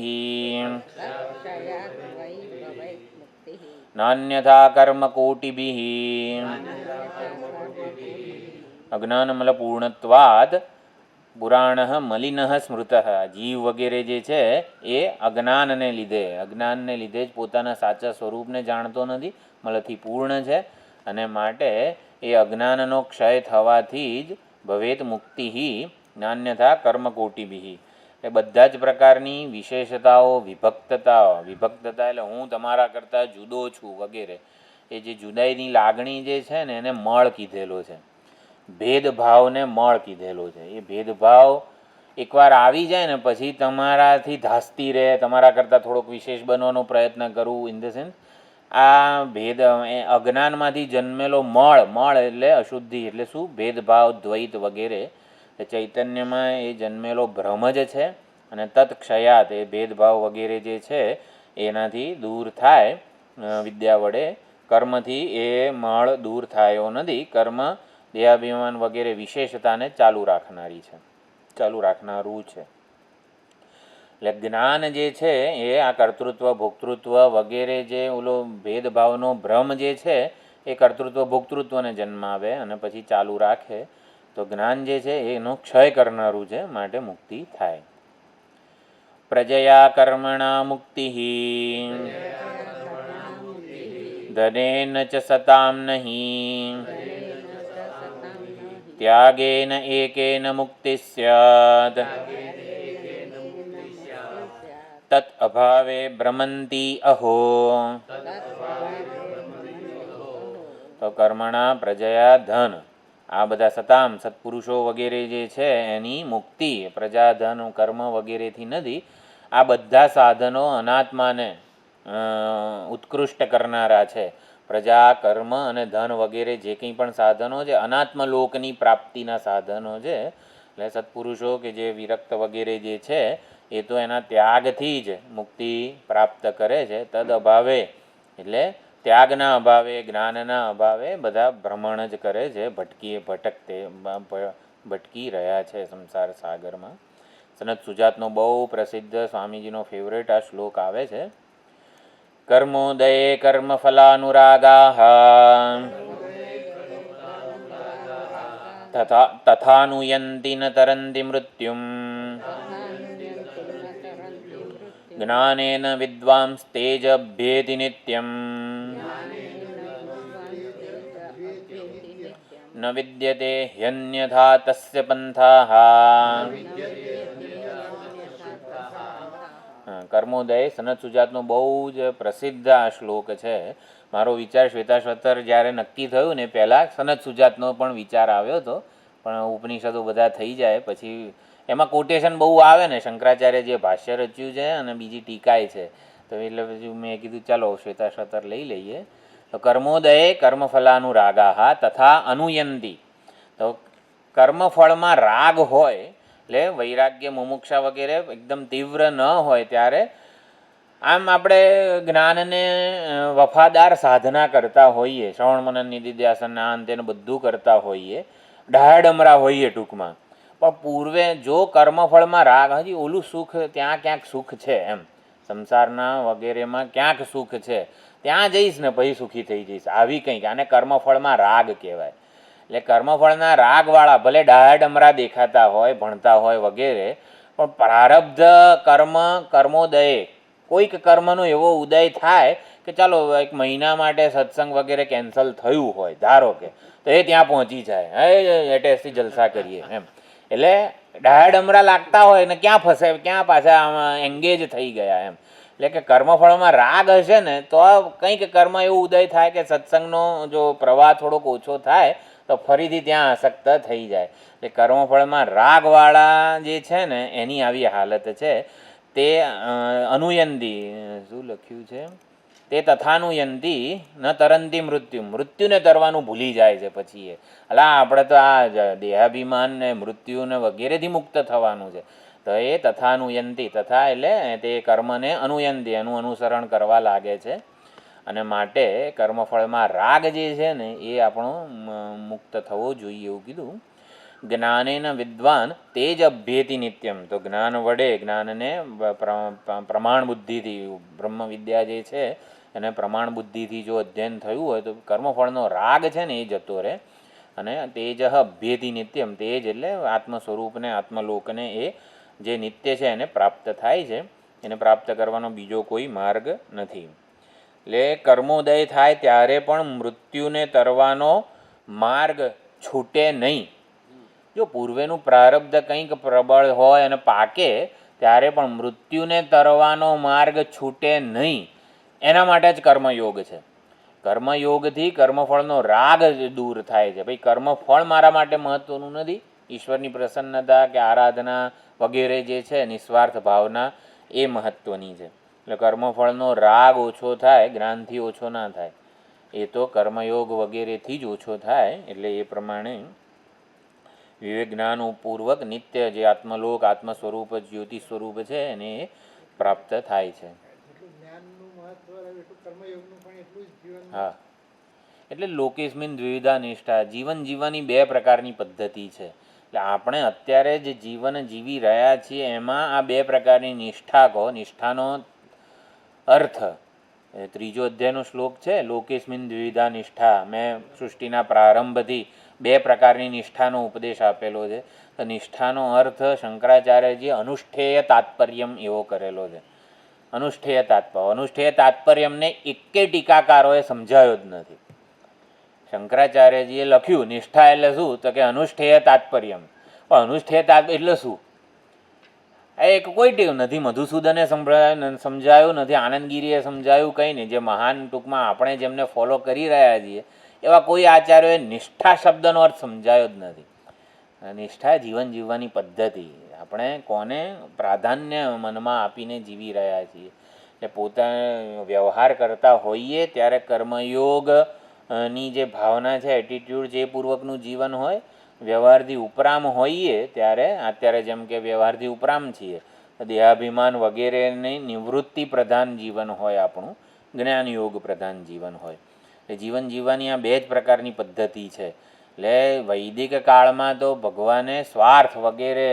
નાન્યથા કર્મ કોટિભિઃ. અજ્ઞાનમલપૂર્ણત્વાદ પુરાણ મલિન સ્મૃત. જીવ વગેરે જે છે એ અજ્ઞાનને લીધે જ પોતાના સાચા સ્વરૂપને જાણતો નથી, મલથી પૂર્ણ છે, અને માટે એ અજ્ઞાનનો ક્ષય થવાથી જ ભવેત મુક્તિ નાન્યથા કર્મકોટિભિઃ. એ બધા જ પ્રકારની વિશેષતાઓ, વિભક્તતા એટલે હું તમારા કરતાં જુદો છું વગેરે, એ જે જુદાઈની લાગણી જે છે ને એને મળ કીધેલો છે. ભેદભાવને મળ કીધેલો છે. એ ભેદભાવ એકવાર આવી જાય ને પછી તમારાથી ધાસ્તી રહે, તમારા કરતાં થોડોક વિશેષ બનવાનો પ્રયત્ન કરવું. ઇન ધ સેન્સ આ અજ્ઞાનમાંથી જન્મેલો મળ એટલે અશુદ્ધિ, એટલે શું? ભેદભાવ, દ્વૈત વગેરે. ચૈતન્યમાં એ જન્મેલો ભ્રમ જ છે, અને તત્ક્ષયાત એ ભેદભાવ વગેરે જે છે એનાથી દૂર થાય વિદ્યા વડે. કર્મથી એ મળ દૂર થયો નથી. કર્મ દેહાભિમાન વગેરે વિશેષતાને ચાલુ રાખનારું છે. એટલે જ્ઞાન જે છે એ આ કર્તૃત્વ, ભોક્તૃત્વ વગેરે જે ઓલો ભેદભાવનો ભ્રમ જે છે એ કર્તૃત્વ ભોક્તૃત્વને જન્માવે અને પછી ચાલુ રાખે. તો જ્ઞાન જે છે એનો ક્ષય કરનારું છે, માટે મુક્તિ થાય. પ્રજયા કર્મણા મુક્તિ ધનેન ચ સતામ નહીં ત્યાગેન એકેન મુક્તિ સ્યાદ તત અભાવે ભ્રમંતી અહો. તો કર્મણા પ્રજયા ધન, આ બધા સતામ સત્પુરુષો વગેરે જે છે એની મુક્તિ પ્રજા ધન કર્મ વગેરેથી નથી. આ બધા સાધનો અનાત્માને ઉત્કૃષ્ટ કરનારા છે. પ્રજા કર્મ અને ધન વગેરે જે કંઈ પણ સાધનો છે અનાત્મ લોકની પ્રાપ્તિના સાધનો છે. એટલે સત્પુરુષો કે જે વિરક્ત વગેરે જે છે એ તો એના ત્યાગથી જ મુક્તિ પ્રાપ્ત કરે છે. તદ અભાવે એટલે ત્યાગના અભાવે જ્ઞાનના અભાવે બધા ભ્રમણ જ કરે છે, ભટકી રહ્યા છે સંસાર સાગરમાં. સનત સુજાતનો બહુ પ્રસિદ્ધ સ્વામીજીનો ફેવરેટ આ શ્લોક આવે છે. કર્મોદયે કર્મફલાનુરાગાઃ તથાનુયંતિ ન તરંતિ મૃત્યુમ જ્ઞાનેન વિદ્વાંસ્તેજભ્યેતિ નિત્યમ ન વિદ્યતે હ્યન્યથા તસ્ય પંથાઃ. કર્મોદય સનત સુજાતનો બહુ જ પ્રસિદ્ધ આ શ્લોક છે. મારો વિચાર શ્વેતાશ્વતર જ્યારે નક્કી થયું ને પહેલાં સનત સુજાતનો પણ વિચાર આવ્યો હતો, પણ ઉપનિષદો બધા થઈ જાય પછી એમાં કોટેશન બહુ આવે ને, શંકરાચાર્ય જે ભાષ્ય રચ્યું છે અને બીજી ટીકાય છે, તો એટલે પછી મેં કીધું ચાલો શ્વેતાશ્વતર લઈ લઈએ. તો કર્મોદયે કર્મફલાનુરાગાઃ તથા અનુયંતિ, તો કર્મફળમાં રાગ હોય એટલે વૈરાગ્ય મુમુક્ષા વગેરે એકદમ તીવ્ર ન હોય ત્યારે આમ આપણે જ્ઞાનને વફાદાર સાધના કરતા હોઈએ, શ્રવણ મનન નિધિધ્યાસન આ અંતેને બધું કરતા હોઈએ, ડાહડમરા હોઈએ ટૂંકમાં, પણ પૂર્વે જો કર્મફળમાં રાગ, હજી ઓલું સુખ ત્યાં ક્યાંક સુખ છે એમ સંસારના વગેરેમાં ક્યાંક સુખ છે, ત્યાં જઈશ ને પછી સુખી થઈ જઈશ, આવી કંઈક આને કર્મફળમાં રાગ કહેવાય. એટલે કર્મફળના રાગવાળા ભલે ડાહડમરા દેખાતા હોય, ભણતા હોય વગેરે, પણ પ્રારબ્ધ કર્મોદયે કોઈક કર્મનો એવો ઉદય થાય કે ચાલો એક મહિના માટે સત્સંગ વગેરે કેન્સલ થયું હોય ધારો કે, તો એ ત્યાં પહોંચી જાય, એટેસથી જલસા કરીએ એમ. એટલે ડાહડમરા લાગતા હોય ને ક્યાં ફસાય, ક્યાં પાછા એંગેજ થઈ ગયા એમ. એટલે કે કર્મફળમાં રાગ હશે ને તો કંઈક કર્મ એવું ઉદય થાય કે સત્સંગનો જો પ્રવાહ થોડોક ઓછો થાય તો ફરીથી ત્યાં આસક્ત થઈ જાય. એટલે કર્મફળમાં રાગવાળા જે છે ને એની આવી હાલત છે. તે અનુયંતી, શું લખ્યું છે, તે તથાનુયંતી ન તરંતી મૃત્યુ, મૃત્યુને તરવાનું ભૂલી જાય છે પછી એ. અલા આપણે તો આ દેહાભિમાન ને મૃત્યુ ને વગેરેથી મુક્ત થવાનું છે. તો એ તથાનુયંતી, તથા એટલે તે કર્મને અનુયંતી એનું અનુસરણ કરવા લાગે છે, અને માટે કર્મફળમાં રાગ જે છે ને એ આપણો મુક્ત થવો જોઈએ એવું કીધું. જ્ઞાનેન વિદ્વાન તેજ અભ્યેતિ નિત્યમ, તો જ્ઞાન વડે જ્ઞાનને પ્રમાણ બુદ્ધિથી, બ્રહ્મ વિદ્યા જે છે એને પ્રમાણ બુદ્ધિથી જો અધ્યયન થયું હોય તો કર્મફળનો રાગ છે ને એ જતો રહે. અને તેજ અભ્યેતિ નિત્યમ, તેજ એટલે આત્મ સ્વરૂપને આત્મલોકને એ જે નિત્ય છે એને પ્રાપ્ત થાય છે. એને પ્રાપ્ત કરવાનો બીજો કોઈ માર્ગ નથી. એટલે કર્મોદય થાય ત્યારે પણ મૃત્યુને તરવાનો માર્ગ છૂટે નહીં. જો પૂર્વેનું પ્રારબ્ધ કંઈક પ્રબળ હોય અને પાકે ત્યારે પણ મૃત્યુને તરવાનો માર્ગ છૂટે નહીં. એના માટે જ કર્મયોગ છે. કર્મયોગથી કર્મફળનો રાગ દૂર થાય છે. ભાઈ કર્મફળ મારા માટે મહત્ત્વનું નથી, ઈશ્વરની પ્રસન્નતા કે આરાધના વગેરે જે છે નિસ્વાર્થ ભાવના એ મહત્ત્વની છે. એટલે કર્મફળનો રાગ ઓછો થાય, જ્ઞાનથી ઓછો ના થાય, એ તો કર્મયોગ વગેરેથી જ ઓછો થાય. એટલે એ પ્રમાણે વિવેક જ્ઞાનપૂર્વક નિત્ય જે આત્મલોક આત્મ સ્વરૂપ જ્યોતિ સ્વરૂપ છે એને પ્રાપ્ત થાય છે. હા, એટલે લોકેસ્મિન દ્વિવિધા નિષ્ઠા, જીવન જીવવાની બે પ્રકારની પદ્ધતિ છે. એટલે આપણે અત્યારે જે જીવન જીવી રહ્યા છીએ એમાં આ બે પ્રકારની નિષ્ઠા કહો. નિષ્ઠાનો અર્થ ત્રીજો અધ્યાયનો શ્લોક છે, લોકેસ્મિન દ્વિવિધા નિષ્ઠા. મેં સૃષ્ટિના પ્રારંભથી બે પ્રકારની નિષ્ઠાનો ઉપદેશ આપેલો છે. તો નિષ્ઠાનો અર્થ શંકરાચાર્યજી અનુષ્ઠેય તાત્પર્યમ એવો કરેલો છે. અનુષ્ઠેય તાત્પર્યમને એકે ટીકાકારોએ સમજાયો જ નથી. શંકરાચાર્યજીએ લખ્યું નિષ્ઠા એટલે શું, તો કે અનુષ્ઠેય તાત્પર્યમ. પણ અનુષ્ઠેય તાત્પર્ય એટલે શું? એક કોઈ ટેવ નથી. મધુસૂદને સમજાયું નથી, આનંદગીરીએ સમજાયું, કંઈ નહીં. જે મહાન ટૂંકમાં આપણે જેમને ફોલો કરી રહ્યા છીએ એવા કોઈ આચાર્યોએ નિષ્ઠા શબ્દનો અર્થ સમજાયો જ નથી. નિષ્ઠા જીવન જીવવાની પદ્ધતિ, આપણે કોને પ્રાધાન્ય મનમાં આપીને જીવી રહ્યા છીએ. એટલે પોતાને વ્યવહાર કરતા હોઈએ ત્યારે કર્મયોગની જે ભાવના છે, એટીટ્યૂડ જે પૂર્વકનું જીવન હોય. વ્યવહારથી ઉપરામ હોઈએ ત્યારે, અત્યારે જેમ કે વ્યવહારથી ઉપરામ છીએ, દેહાભિમાન વગેરેની નિવૃત્તિ પ્રધાન જીવન હોય આપણું, જ્ઞાનયોગ પ્રધાન જીવન હોય. એ જીવન જીવવાની આ બે જ પ્રકારની પદ્ધતિ છે. એટલે વૈદિક કાળમાં તો ભગવાને સ્વાર્થ વગેરે,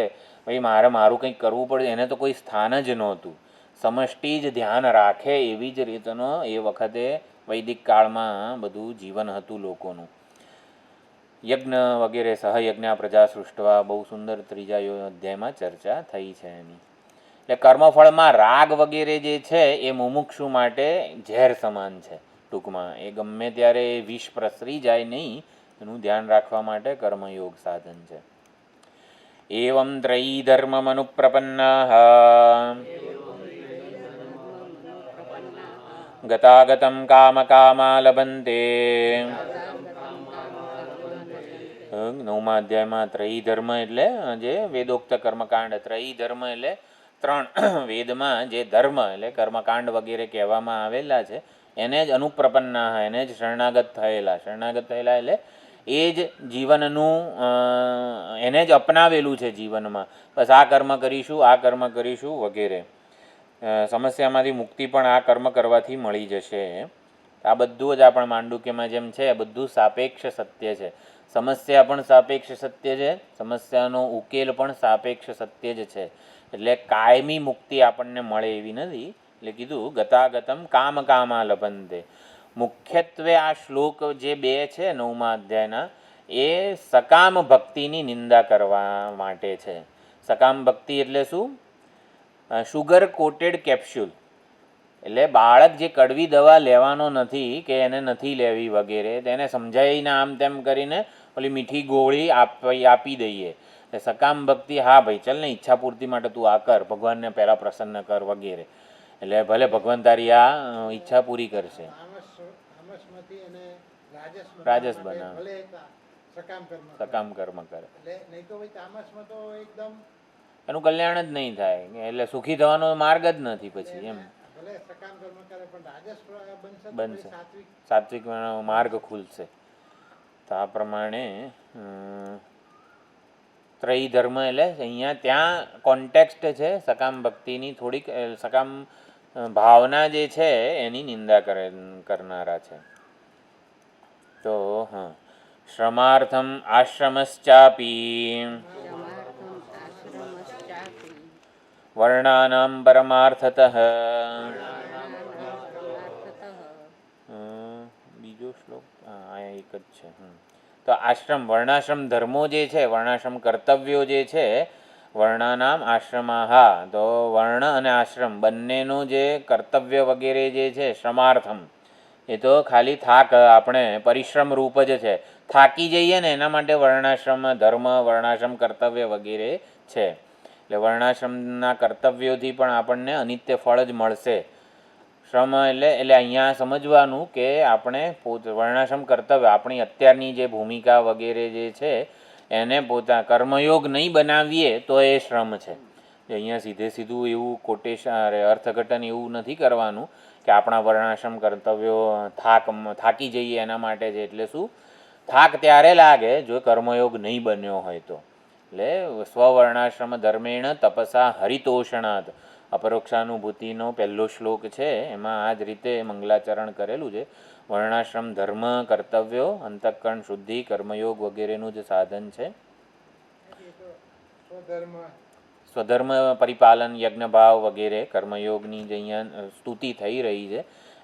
ભાઈ મારું કંઈક કરવું પડે, એને તો કોઈ સ્થાન જ નહોતું. સમષ્ટિ જ ધ્યાન રાખે એવી જ રીતનો એ વખતે વૈદિક કાળમાં બધું જીવન હતું લોકોનું. યજ્ઞ વગેરે સહયજ્ઞ પ્રજા સૃષ્ટવા, બહુ સુંદર 3જા અધ્યાયમાં ચર્ચા થઈ છે એની. એટલે કર્મફળમાં રાગ વગેરે જે છે એ મુમુક્ષુ માટે ઝેર સમાન છે. ટૂંકમાં એ ગમે ત્યારે વિષ પ્રસરી જાય નહીં, એનું ધ્યાન રાખવા માટે કર્મયોગ સાધન છે. એવં ત્રયી ધર્મમનુપ્રપન્નાઃ ગતાગતં કામકામા લભન્તે. 9મા અધ્યાયમાં ત્રયી ધર્મ એટલે જે વેદોક્ત કર્મકાંડ. ત્રયી ધર્મ એટલે 3 વેદમાં જે ધર્મ એટલે કર્મકાંડ વગેરે કહેવામાં આવેલા છે એને જ અનુપ્રપન્ના, એને જ શરણાગત થયેલા. શરણાગત થયેલા એટલે એ જ જીવનનું એને જ અપનાવેલું છે જીવનમાં. બસ આ કર્મ કરીશું, આ કર્મ કરીશું વગેરે. સમસ્યામાંથી મુક્તિ પણ આ કર્મ કરવાથી મળી જશે. આ બધું જ આપણે માંડુક્યમાં જેમ છે એ બધું સાપેક્ષ સત્ય છે. સમસ્યા પણ સાપેક્ષ સત્ય છે, સમસ્યાનો ઉકેલ પણ સાપેક્ષ સત્ય જ છે. એટલે કાયમી મુક્તિ આપણને મળે એવી નથી. એટલે કીધું ગતાગતમ કામકામા લભન્તે. મુખ્યત્વે આ શ્લોક જે 2 છે 9મા અધ્યાયના, એ સકામ ભક્તિની નિંદા કરવા માટે છે. સકામ ભક્તિ એટલે શું? Sugar coated capsule. એટલે બાળક જે કડવી દવા લેવાનો નથી કે એને નથી લેવી વગેરે, તેને સમજાવીને આમ તેમ કરીને ઓલી મીઠી ગોળી આપી દઈએ. એટલે સકામ ભક્તિ, હા ભાઈ ચાલ ને ઈચ્છા પૂર્તિ માટે તું આ કર, ભગવાનને પહેલાં પ્રસન્ન કર વગેરે. એટલે ભલે ભગવાન તારી આ ઈચ્છા પૂરી કરશે. રાજસ બનાવે, સકામ કર્મ કરે, એનું કલ્યાણ જ નહીં થાય. એટલે સુખી થવાનો માર્ગ જ નથી પછી એમ. બનશે, સાત્વિક માર્ગ ખુલશે. તો આ પ્રમાણે ત્રયી ધર્મ એટલે અહીંયા ત્યાં કોન્ટેક્સ્ટ છે સકામ ભક્તિની, થોડીક સકામ ભાવના જે છે એની નિંદા કરનારા છે. તો હા, શ્રમાર્થમ આશ્રમશ્ચાપી વર્ણાનામ પરમાર્થતઃ. બીજો શ્લોક આ એક જ છે. તો આશ્રમ, વર્ણાશ્રમ ધર્મો જે છે, વર્ણાશ્રમ કર્તવ્યો જે છે, વર્ણાનામ આશ્રમાહા, તો વર્ણ અને આશ્રમ બંનેનો જે કર્તવ્ય વગેરે જે છે, શ્રમાર્થમ, એ તો ખાલી થાક, આપણે પરિશ્રમ રૂપ જ છે. થાકી જઈએ ને એના માટે વર્ણાશ્રમ ધર્મ, વર્ણાશ્રમ કર્તવ્ય વગેરે છે. એટલે વર્ણાશ્રમના કર્તવ્યોથી પણ આપણને અનિત્ય ફળ જ મળશે. શ્રમ એટલે અહીંયા સમજવાનું કે આપણે વર્ણાશ્રમ કર્તવ્ય, આપણી અત્યારની જે ભૂમિકા વગેરે જે છે એને કર્મયોગ નહીં બનાવીએ તો એ શ્રમ છે. અહીંયા સીધું એવું અર્થઘટન એવું નથી કરવાનું કે આપણા વર્ણાશ્રમ કર્તવ્યો થાકી જઈએ એના માટે છે. એટલે શું, થાક ત્યારે લાગે જો કર્મયોગ નહીં બન્યો હોય તો. એટલે સ્વવર્ણાશ્રમ ધર્મેણ તપસા હરિતોષણાત, અપરોક્ષાનુભૂતિનો પહેલો શ્લોક છે, એમાં આ જ રીતે મંગલાચરણ કરેલું છે. વર્ણાશ્રમ ધર્મ કર્તવ્યો, અંતઃકરણ શુદ્ધિ, કર્મયોગ વગેરેનું જ સાધન છે. સ્વધર્મ પરિપાલન, યજ્ઞભાવ વગેરે કર્મયોગની જ અહીંયા સ્તુતિ થઈ રહી છે.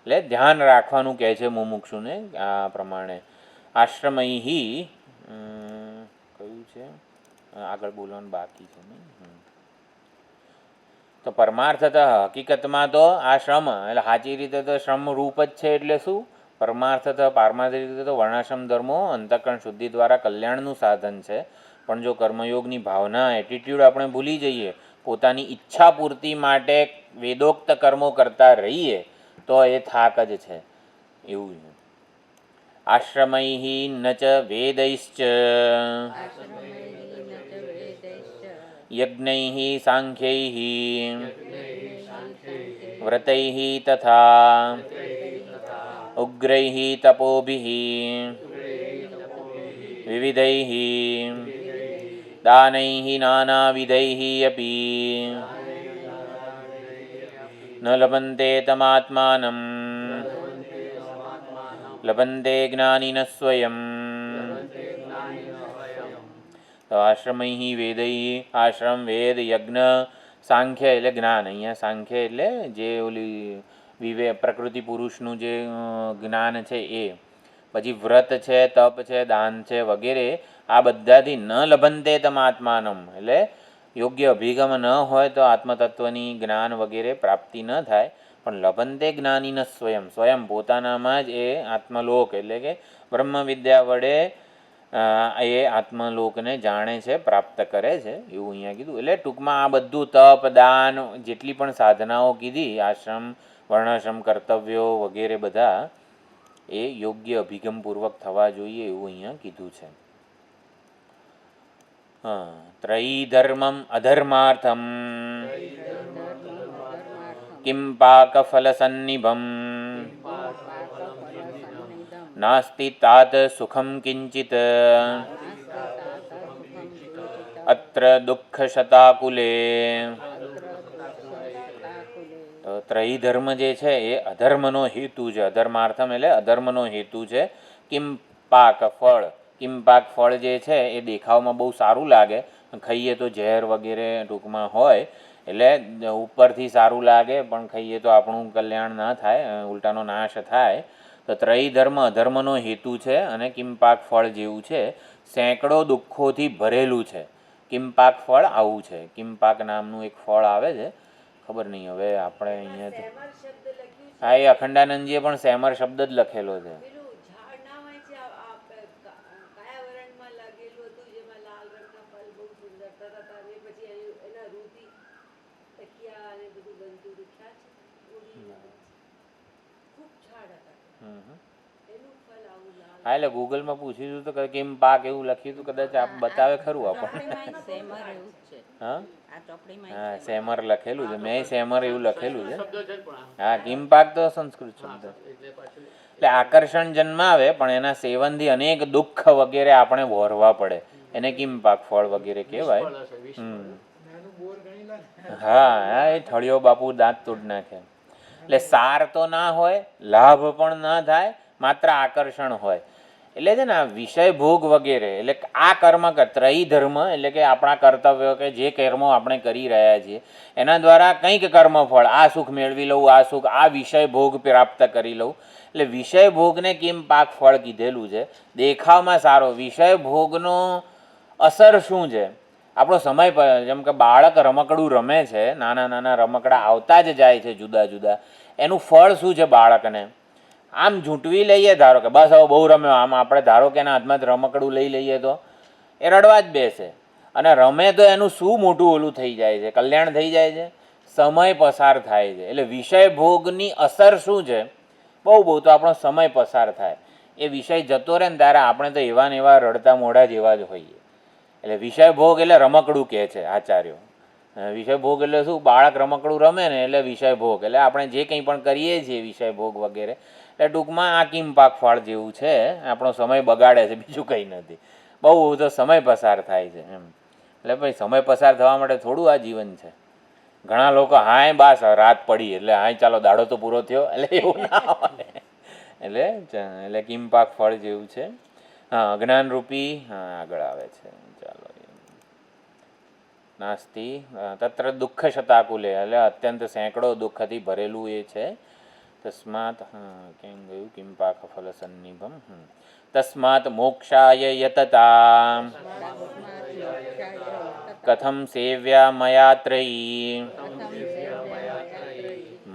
એટલે ધ્યાન રાખવાનું કહે છે મુમુક્ષુને આ પ્રમાણે. આશ્રમૈહી કયું છે આગળ બોલવાનું બાકી છે ને. તો પરમાર્થતઃ, હકીકતમાં તો આ શ્રમ એટલે સાચી રીતે તો શ્રમ રૂપ જ છે. એટલે શું, પરમાર્થતઃ, પારમાર્થિક રીતે તો વર્ણાશ્રમ ધર્મો અંતઃકરણ શુદ્ધિ દ્વારા કલ્યાણનું સાધન છે. પણ જો કર્મયોગની ભાવના, એટીટ્યૂડ આપણે ભૂલી જઈએ, પોતાની ઈચ્છા પૂર્તિ માટે વેદોક્ત કર્મો કરતા રહીએ તો એ થાક જ છે એવું છે. આશ્રમૈ ન ચ વેદૈશ્ચ યજ્ઞૈ સાંખ્યૈ વ્રતૈ તથા ઉગ્રૈ તપોભિઃ વિવિધૈ દાનૈ નાનાવિધૈ અપી ન લભન્તે તમાત્માનં લભન્તે જ્ઞાનિન સ્વયં. તો આશ્રમૈ વેદૈ, આશ્રમ વેદ યજ્ઞ સાંખ્ય એટલે જ્ઞાન. અહીંયા સાંખ્ય એટલે જે ઓલી પ્રકૃતિ પુરુષનું જે જ્ઞાન છે એ, પછી વ્રત છે, તપ છે, દાન છે વગેરે, આ બધાથી ન લભન્તે તમાત્માનમ એટલે યોગ્ય અભિગમ ન હોય તો આત્મતત્વની જ્ઞાન વગેરે પ્રાપ્તિ ન થાય. પણ લભન્તે જ્ઞાનીન સ્વયં પોતાનામાં જ એ આત્મલોક એટલે કે બ્રહ્મ વિદ્યા વડે એ આત્મલોકને જાણે છે, પ્રાપ્ત કરે છે એવું અહીંયા કીધું. એટલે ટૂંકમાં આ બધું તપ દાન જેટલી પણ સાધનાઓ કીધી, આશ્રમ વર્ણાશ્રમ કર્તવ્યો વગેરે બધા એ યોગ્ય અભિગમપૂર્વક થવા જોઈએ એવું અહીંયા કીધું છે. ત્રયીધર્મમ અધર્માર્થમ કિમ પાકફલસન્નિભમ નાસ્તિ તાત સુખમ કિંચિત અત્ર દુઃખશતાકુલે. તો ત્રયી ધર્મ જે છે એ અધર્મનો હેતુ છે. અધર્માર્થમ એટલે અધર્મનો હેતુ છે. કિમ પાક ફળ, કિમ પાક ફળ જે છે એ દેખાવમાં બહુ સારું લાગે, ખાઈએ તો ઝેર વગેરે ટૂંકમાં હોય એટલે ઉપરથી સારું લાગે પણ ખાઈએ તો આપણું કલ્યાણ ન થાય, ઉલટાનો નાશ થાય. તો ત્રયી ધર્મ અધર્મનો હેતુ છે અને કિમપાક ફળ જેવું છે, સેંકડો દુઃખોથી ભરેલું છે. કિમપાક ફળ આવું છે. કિમપાક નામનું એક ફળ આવે છે, ખબર નહીં હવે આપણે અહીંયા હા એ અખંડાનંદજીએ પણ સેમર શબ્દ જ લખેલો છે. હા એટલે ગૂગલમાં પૂછ્યું હતું તો કેમ પાક એવું લખ્યું હતું, કદાચ આપ બતાવે ખરું આપણને. હા હા સેમર લખેલું છે, મેં સેમર એવું લખેલું છે. હા કિમ પાક તો સંસ્કૃત શબ્દ એટલે આકર્ષણ જન્માવે પણ એના સેવનથી અનેક દુઃખ વગેરે આપણે વહોરવા પડે, એને કિમ પાક ફળ વગેરે કહેવાય. હા હા એ થળિયો બાપુ દાંત તોડ નાખે. એટલે સાર તો ના હોય, લાભ પણ ના થાય, માત્ર આકર્ષણ હોય. એટલે છે ને વિષય ભોગ વગેરે એટલે આ કર્મ ત્રયી ધર્મ એટલે કે આપણા કર્તવ્યો કે જે કર્મો આપણે કરી રહ્યા છીએ એના દ્વારા કંઈક કર્મફળ, આ સુખ મેળવી લઉં, આ સુખ, આ વિષય ભોગ પ્રાપ્ત કરી લઉં. એટલે વિષય ભોગને કેમ પાક ફળ કીધેલું છે. દેખાવમાં સારો વિષય ભોગનો અસર શું છે? આપણો સમય, જેમ કે બાળક રમકડું રમે છે, નાના નાના રમકડા આવતા જ જાય છે જુદા જુદા, એનું ફળ શું છે બાળકને? આમ ઝૂંટવી લઈએ, ધારો કે બસ હવે બહુ રમ્યો, આમ આપણે ધારો કે એના હાથમાં રમકડું લઈ લઈએ તો એ રડવા જ બેસે, અને રમે તો એનું શું મોટું ઓલું થઈ જાય છે, કલ્યાણ થઈ જાય છે, સમય પસાર થાય છે. એટલે વિષય ભોગની અસર શું છે? બહુ બહુ તો આપણો સમય પસાર થાય. એ વિષય જતો રહે ને ત્યારે આપણે તો એવા ને એવા રડતા મોઢા જેવા જ હોઈએ. એટલે વિષય ભોગ એટલે રમકડું કહે છે આચાર્યો. વિષય ભોગ એટલે શું? બાળક રમકડું રમે ને એટલે વિષય ભોગ, એટલે આપણે જે કંઈ પણ કરીએ છીએ વિષય ભોગ વગેરે, એટલે ટૂંકમાં આ કિમ પાક ફળ જેવું છે, આપણો સમય બગાડે છે, બીજું કંઈ નથી. બહુ તો સમય પસાર થાય છે એમ. એટલે ભાઈ સમય પસાર થવા માટે થોડું આ જીવન છે. ઘણા લોકો હાય બાસ રાત પડી એટલે હાય ચાલો દાડો તો પૂરો થયો, એટલે એવું ના હોય. એટલે કિમ પાક ફળ જેવું છે. હા અજ્ઞાનરૂપી, હા આગળ આવે છે, ચાલો નાસ્તિ તત્ર દુઃખ શતાકુલે એટલે અત્યંત સેંકડો દુઃખથી ભરેલું એ છે. તસ્માત કેમ ગયું? કિમ પાક ફલ સન્નિભમ. તસ્માત મોક્ષાય યતતા કથમ સેવ્યા મયા ત્રયી.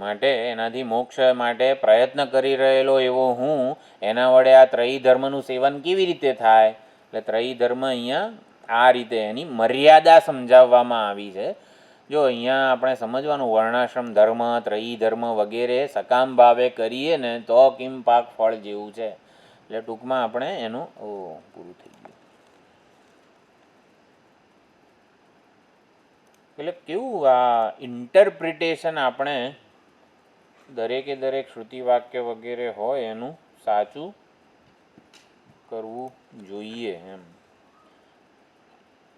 માટે એનાથી મોક્ષ માટે પ્રયત્ન કરી રહેલો એવો હું, એના વડે આ ત્રયી ધર્મનું સેવન કેવી રીતે થાય? એટલે ત્રયી ધર્મ અહીંયા આ રીતે એની મર્યાદા સમજાવવામાં આવી છે. જો અહીંયા આપણે સમજવાનું વર્ણાશ્રમ ધર્મ ત્રયી ધર્મ વગેરે સકામ ભાવે કરીએ ને તો કિમ પાક ફળ જેવું છે. એટલે ટૂંકમાં આપણે એનું પૂરું થઈ ગયું. એટલે કેવું આ ઇન્ટરપ્રિટેશન આપણે દરેકે દરેક શ્રુતિ વાક્ય વગેરે હોય એનું સાચું કરવું જોઈએ એમ.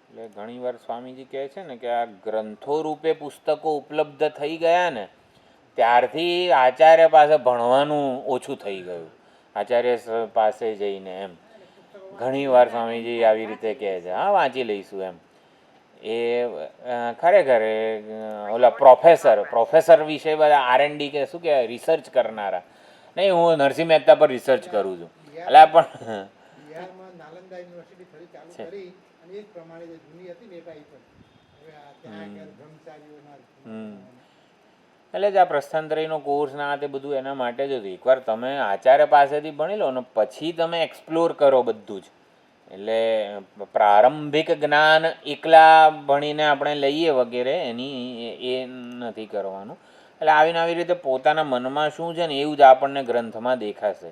એટલે ઘણીવાર સ્વામીજી કહે છે ને કે આ ગ્રંથો રૂપે પુસ્તકો ઉપલબ્ધ થઈ ગયા ને ત્યારથી આચાર્ય પાસે ભણવાનું ઓછું થઈ ગયું, આચાર્ય પાસે જઈને એમ. ઘણીવાર સ્વામીજી આવી રીતે કહે છે, હા વાંચી લઈશું એમ. એ ખરેખર ઓલા પ્રોફેસર વિશે બધા R&D કે શું કહેવાય રિસર્ચ કરનારા નહીં. હું નરસિંહ મહેતા પર રિસર્ચ કરું છું. એટલે પણ એટલે જ આ પ્રસ્થાનત્રયનો કોર્સ ના તે બધું એના માટે જ હતું. એકવાર તમે આચાર્ય પાસેથી ભણી લો ને પછી તમે એક્સપ્લોર કરો બધું જ. એટલે પ્રારંભિક જ્ઞાન એકલા ભણીને આપણે લઈએ વગેરે એની એ નથી કરવાનું. એટલે આવીને આવી રીતે પોતાના મનમાં શું છે ને એવું જ આપણને ગ્રંથમાં દેખાશે.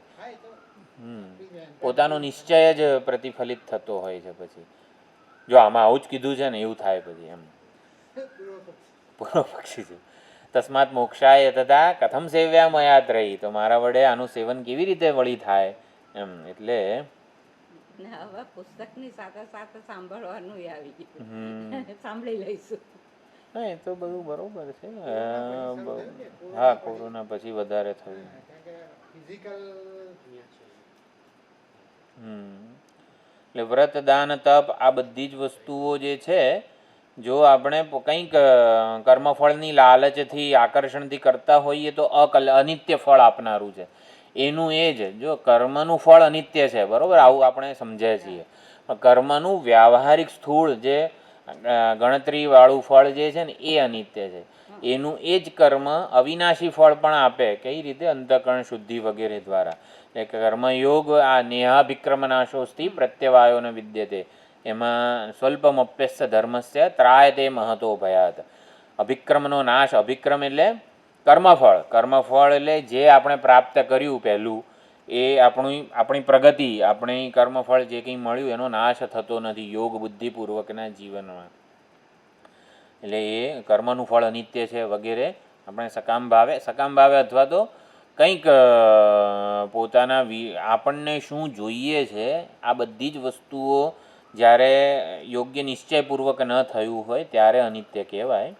પોતાનો નિશ્ચય જ પ્રતિફલિત થતો હોય છે. પછી જો આમાં આવું જ કીધું છે ને એવું થાય પછી એમ. પૂર્વ પક્ષી છે. તસ્માત મોક્ષાય તથા કથમ સેવ્યા મયાત રહી, તો મારા વડે આનું સેવન કેવી રીતે વળી થાય એમ. એટલે હવે પુસ્તકની સાથે સાથે સાંભળવાનું આવી ગયું, સાંભળી લઈશું. હા એ તો બધું બરોબર છે. હા કોરોના પછી વધારે થયું. એટલે વ્રત દાન તપ આ બધી જ વસ્તુઓ જે છે, જો આપણે કંઈક કર્મફળની લાલચથી આકર્ષણથી કરતા હોઈએ તો અનિત્ય ફળ આપનારું છે. એનું એ જ જો કર્મનું ફળ અનિત્ય છે, બરાબર, આવું આપણે સમજ્યા છીએ. કર્મનું વ્યાવહારિક સ્થૂળ જે ગણતરીવાળું ફળ જે છે ને એ અનિત્ય છે. એનું એ જ કર્મ અવિનાશી ફળ પણ આપે. કઈ રીતે? અંતઃકરણ શુદ્ધિ વગેરે દ્વારા. એટલે કર્મયોગ આ નેહાભિક્રમનાશોસ્થી પ્રત્યવાયોને વિદ્યતે, એમાં સ્વલ્પમપ્યસ્ય ધર્મસ્ય ત્રાયતે મહતો ભયાત. અભિક્રમનો નાશ, અભિક્રમ એટલે કર્મફળ, કર્મફળ એટલે જે આપણે પ્રાપ્ત કર્યું પહેલું એ આપણી પ્રગતિ, આપણી કર્મફળ જે કંઈ મળ્યું એનો નાશ થતો નથી યોગ બુદ્ધિપૂર્વકના જીવનમાં. એટલે એ કર્મનું ફળ અનિત્ય છે વગેરે. આપણે સકામ ભાવે અથવા તો કંઈક પોતાના આપણને શું જોઈએ છે આ બધી જ વસ્તુઓ જ્યારે યોગ્ય નિશ્ચયપૂર્વક ન થયું હોય ત્યારે અનિત્ય કહેવાય.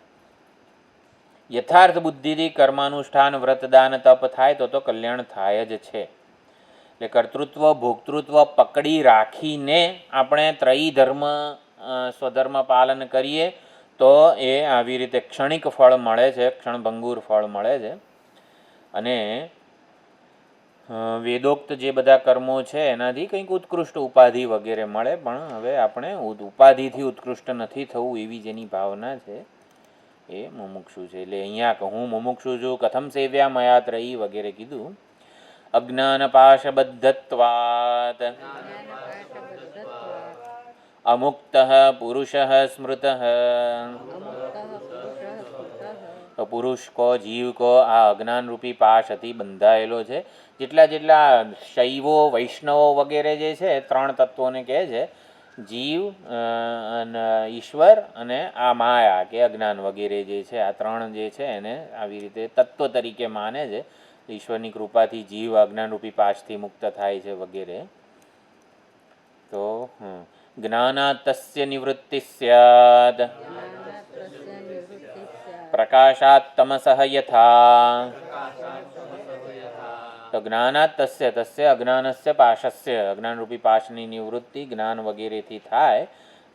યથાર્થ બુદ્ધિથી કર્માનુષ્ઠાન વ્રતદાન તપ થાય તો કલ્યાણ થાય જ છે. એટલે કર્તૃત્વ ભોક્તૃત્વ પકડી રાખીને આપણે ત્રયી ધર્મ સ્વધર્મ પાલન કરીએ તો એ આવી રીતે ક્ષણિક ફળ મળે છે, ક્ષણભંગુર ફળ મળે છે. અને વેદોક્ત જે બધા કર્મો છે એનાથી કંઈક ઉત્કૃષ્ટ ઉપાધિ વગેરે મળે, પણ હવે આપણે ઉપાધિથી ઉત્કૃષ્ટ નથી થવું એવી જેની ભાવના છે એ મુમુક્ષુ છે. એટલે અહીંયા હું મુમુક્ષુ છું, કથમ સેવ્યા મયા ત્રયી વગેરે કીધું. અજ્ઞાનપાશબદ્ધત્વાત અમુક્ત પુરુષ સ્મૃત. પુરુષ કો જીવ કો આ અજ્ઞાનરૂપી પાશથી બંધાયેલો છે. જેટલા શૈવો વૈષ્ણવો વગેરે જે છે ત્રણ તત્વોને કહે છે, જીવ, ઈશ્વર અને આ માયા કે અજ્ઞાન વગેરે જે છે, આ ત્રણ જે છે એને આવી રીતે તત્વ તરીકે માને છે. ઈશ્વરની કૃપાથી જીવ અજ્ઞાનરૂપી પાશથી મુક્ત થાય છે વગેરે. તો જ્ઞાનાતસ્ય નિવૃત્તિ સ્યાદ પ્રકાશાત તમસઃ યથા. તો જ્ઞાનાત તસ્ય અજ્ઞાનસ્ય પાશસ્ય, અજ્ઞાનરૂપી પાશની નિવૃત્તિ જ્ઞાન વગેરેથી થાય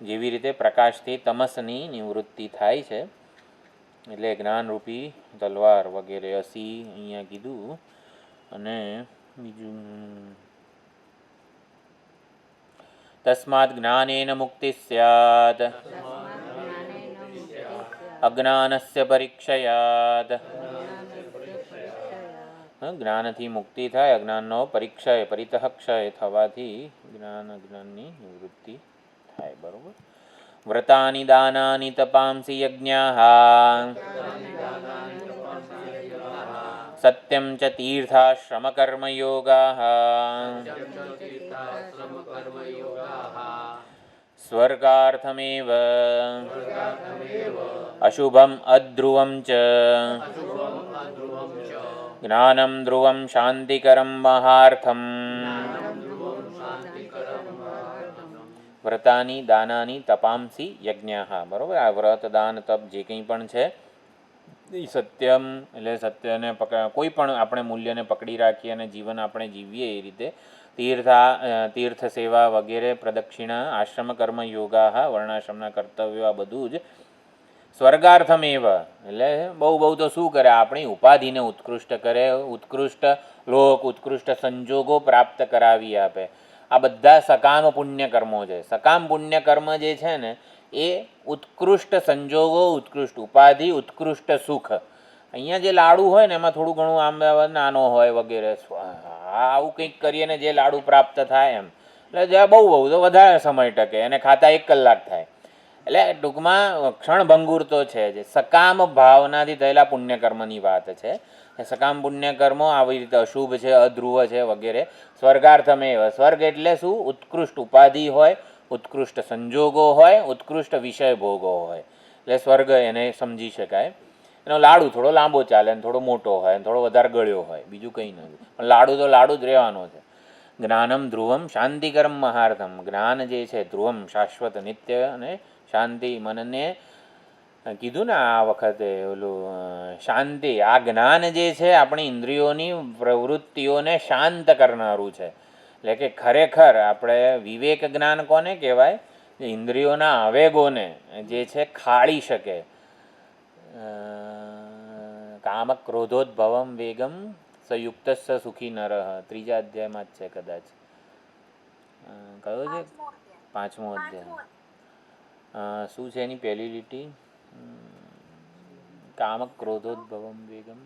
જેવી રીતે પ્રકાશથી તમસની નિવૃત્તિ થાય છે. એટલે જ્ઞાનરૂપી તલવાર વગેરે અસી અહીંયા કીધું. અને બીજું તસ્માદ જ્ઞાનેન મુક્તિ સ્યાત અજ્ઞાનસ્ય પરીક્ષયાત. જ્ઞાનથી મુક્તિ થાય, અજ્ઞાનનો પરીક્ષય પરિતઃ ક્ષય થવાથી અજ્ઞાનની નિવૃત્તિ થાય. બરાબર. વ્રતાની દાનાની તપાંસી યજ્ઞાઃ સત્યમ ચ તીર્થાશ્રમ કર્મયોગાઃ સ્વર્ગાર્થમેવ અશુભમ અધ્રુવમ ચ જ્ઞાનમ ધ્રુવમ શાંતિકરમ મહાર્થમ વ્રતાની દાનાની તપાંસી યજ્ઞાઃ. બરોબર, આ વ્રત દાન તપ જે કંઈ પણ છે એ સત્યમ એટલે સત્યને કોઈ પણ આપણે મૂલ્યને પકડી રાખીએ અને જીવન આપણે જીવીએ એ રીતે તીર્થ સેવા વગેરે, પ્રદક્ષિણા, આશ્રમ કર્મ યોગા, વર્ણાશ્રમના કર્તવ્યો, આ બધું જ સ્વર્ગાર્થમેવ એટલે બહુ તો શું કરે, આપણી ઉપાધિને ઉત્કૃષ્ટ કરે, ઉત્કૃષ્ટ લોક, ઉત્કૃષ્ટ સંજોગો પ્રાપ્ત કરાવી આપે. આ બધા સકામ પુણ્ય કર્મો છે. સકામ પુણ્ય કર્મ જે છે ને એ ઉત્કૃષ્ટ સંજોગો, ઉત્કૃષ્ટ ઉપાધિ, ઉત્કૃષ્ટ સુખ. અહીંયા જે લાડુ હોય ને એમાં થોડું ઘણું આમ નાનો હોય વગેરે, આવું કંઈક કરીએ ને જે લાડુ પ્રાપ્ત થાય એમ, એટલે જ્યાં બહુ તો વધારે સમય ટકે અને ખાતા 1 કલાક થાય. એટલે ટૂંકમાં ક્ષણભંગુર તો છે જ. સકામ ભાવનાથી થયેલા પુણ્યકર્મની વાત છે. સકામ પુણ્યકર્મો આવી રીતે અશુભ છે, અધ્રુવ છે વગેરે. સ્વર્ગાર્થમેવ, સ્વર્ગ એટલે શું? ઉત્કૃષ્ટ ઉપાધિ હોય, ઉત્કૃષ્ટ સંજોગો હોય, ઉત્કૃષ્ટ વિષય ભોગો હોય, એટલે સ્વર્ગ એને સમજી શકાય. એનો લાડુ થોડો લાંબો ચાલે ને થોડો મોટો હોય ને થોડો વધારે ગળ્યો હોય, બીજું કંઈ નથી, પણ લાડુ તો લાડુ જ રહેવાનો છે. જ્ઞાનમ ધ્રુવમ શાંતિકરમ મહાર્થમ, જ્ઞાન જે છે ધ્રુવમ શાશ્વત નિત્ય અને શાંતિ, મનને કીધું ને આ વખતે ઓલું શાંતિ, આ જ્ઞાન જે છે આપણી ઇન્દ્રિયોની પ્રવૃત્તિઓને શાંત કરનારું છે. એટલે કે ખરેખર આપણે વિવેક જ્ઞાન કોને કહેવાય? ઇન્દ્રિયોના આવેગોને જે છે ખાળી શકે. કામ ક્રોધોદ્ભવમ વેગમ સંયુક્ત સુખી નરઃ, 3જા અધ્યાયમાં જ છે કદાચ. કયો છે? 5મો અધ્યાય. શું છે એની પહેલી લીટી? કામ ક્રોધોદ્ભવમ વેગમ,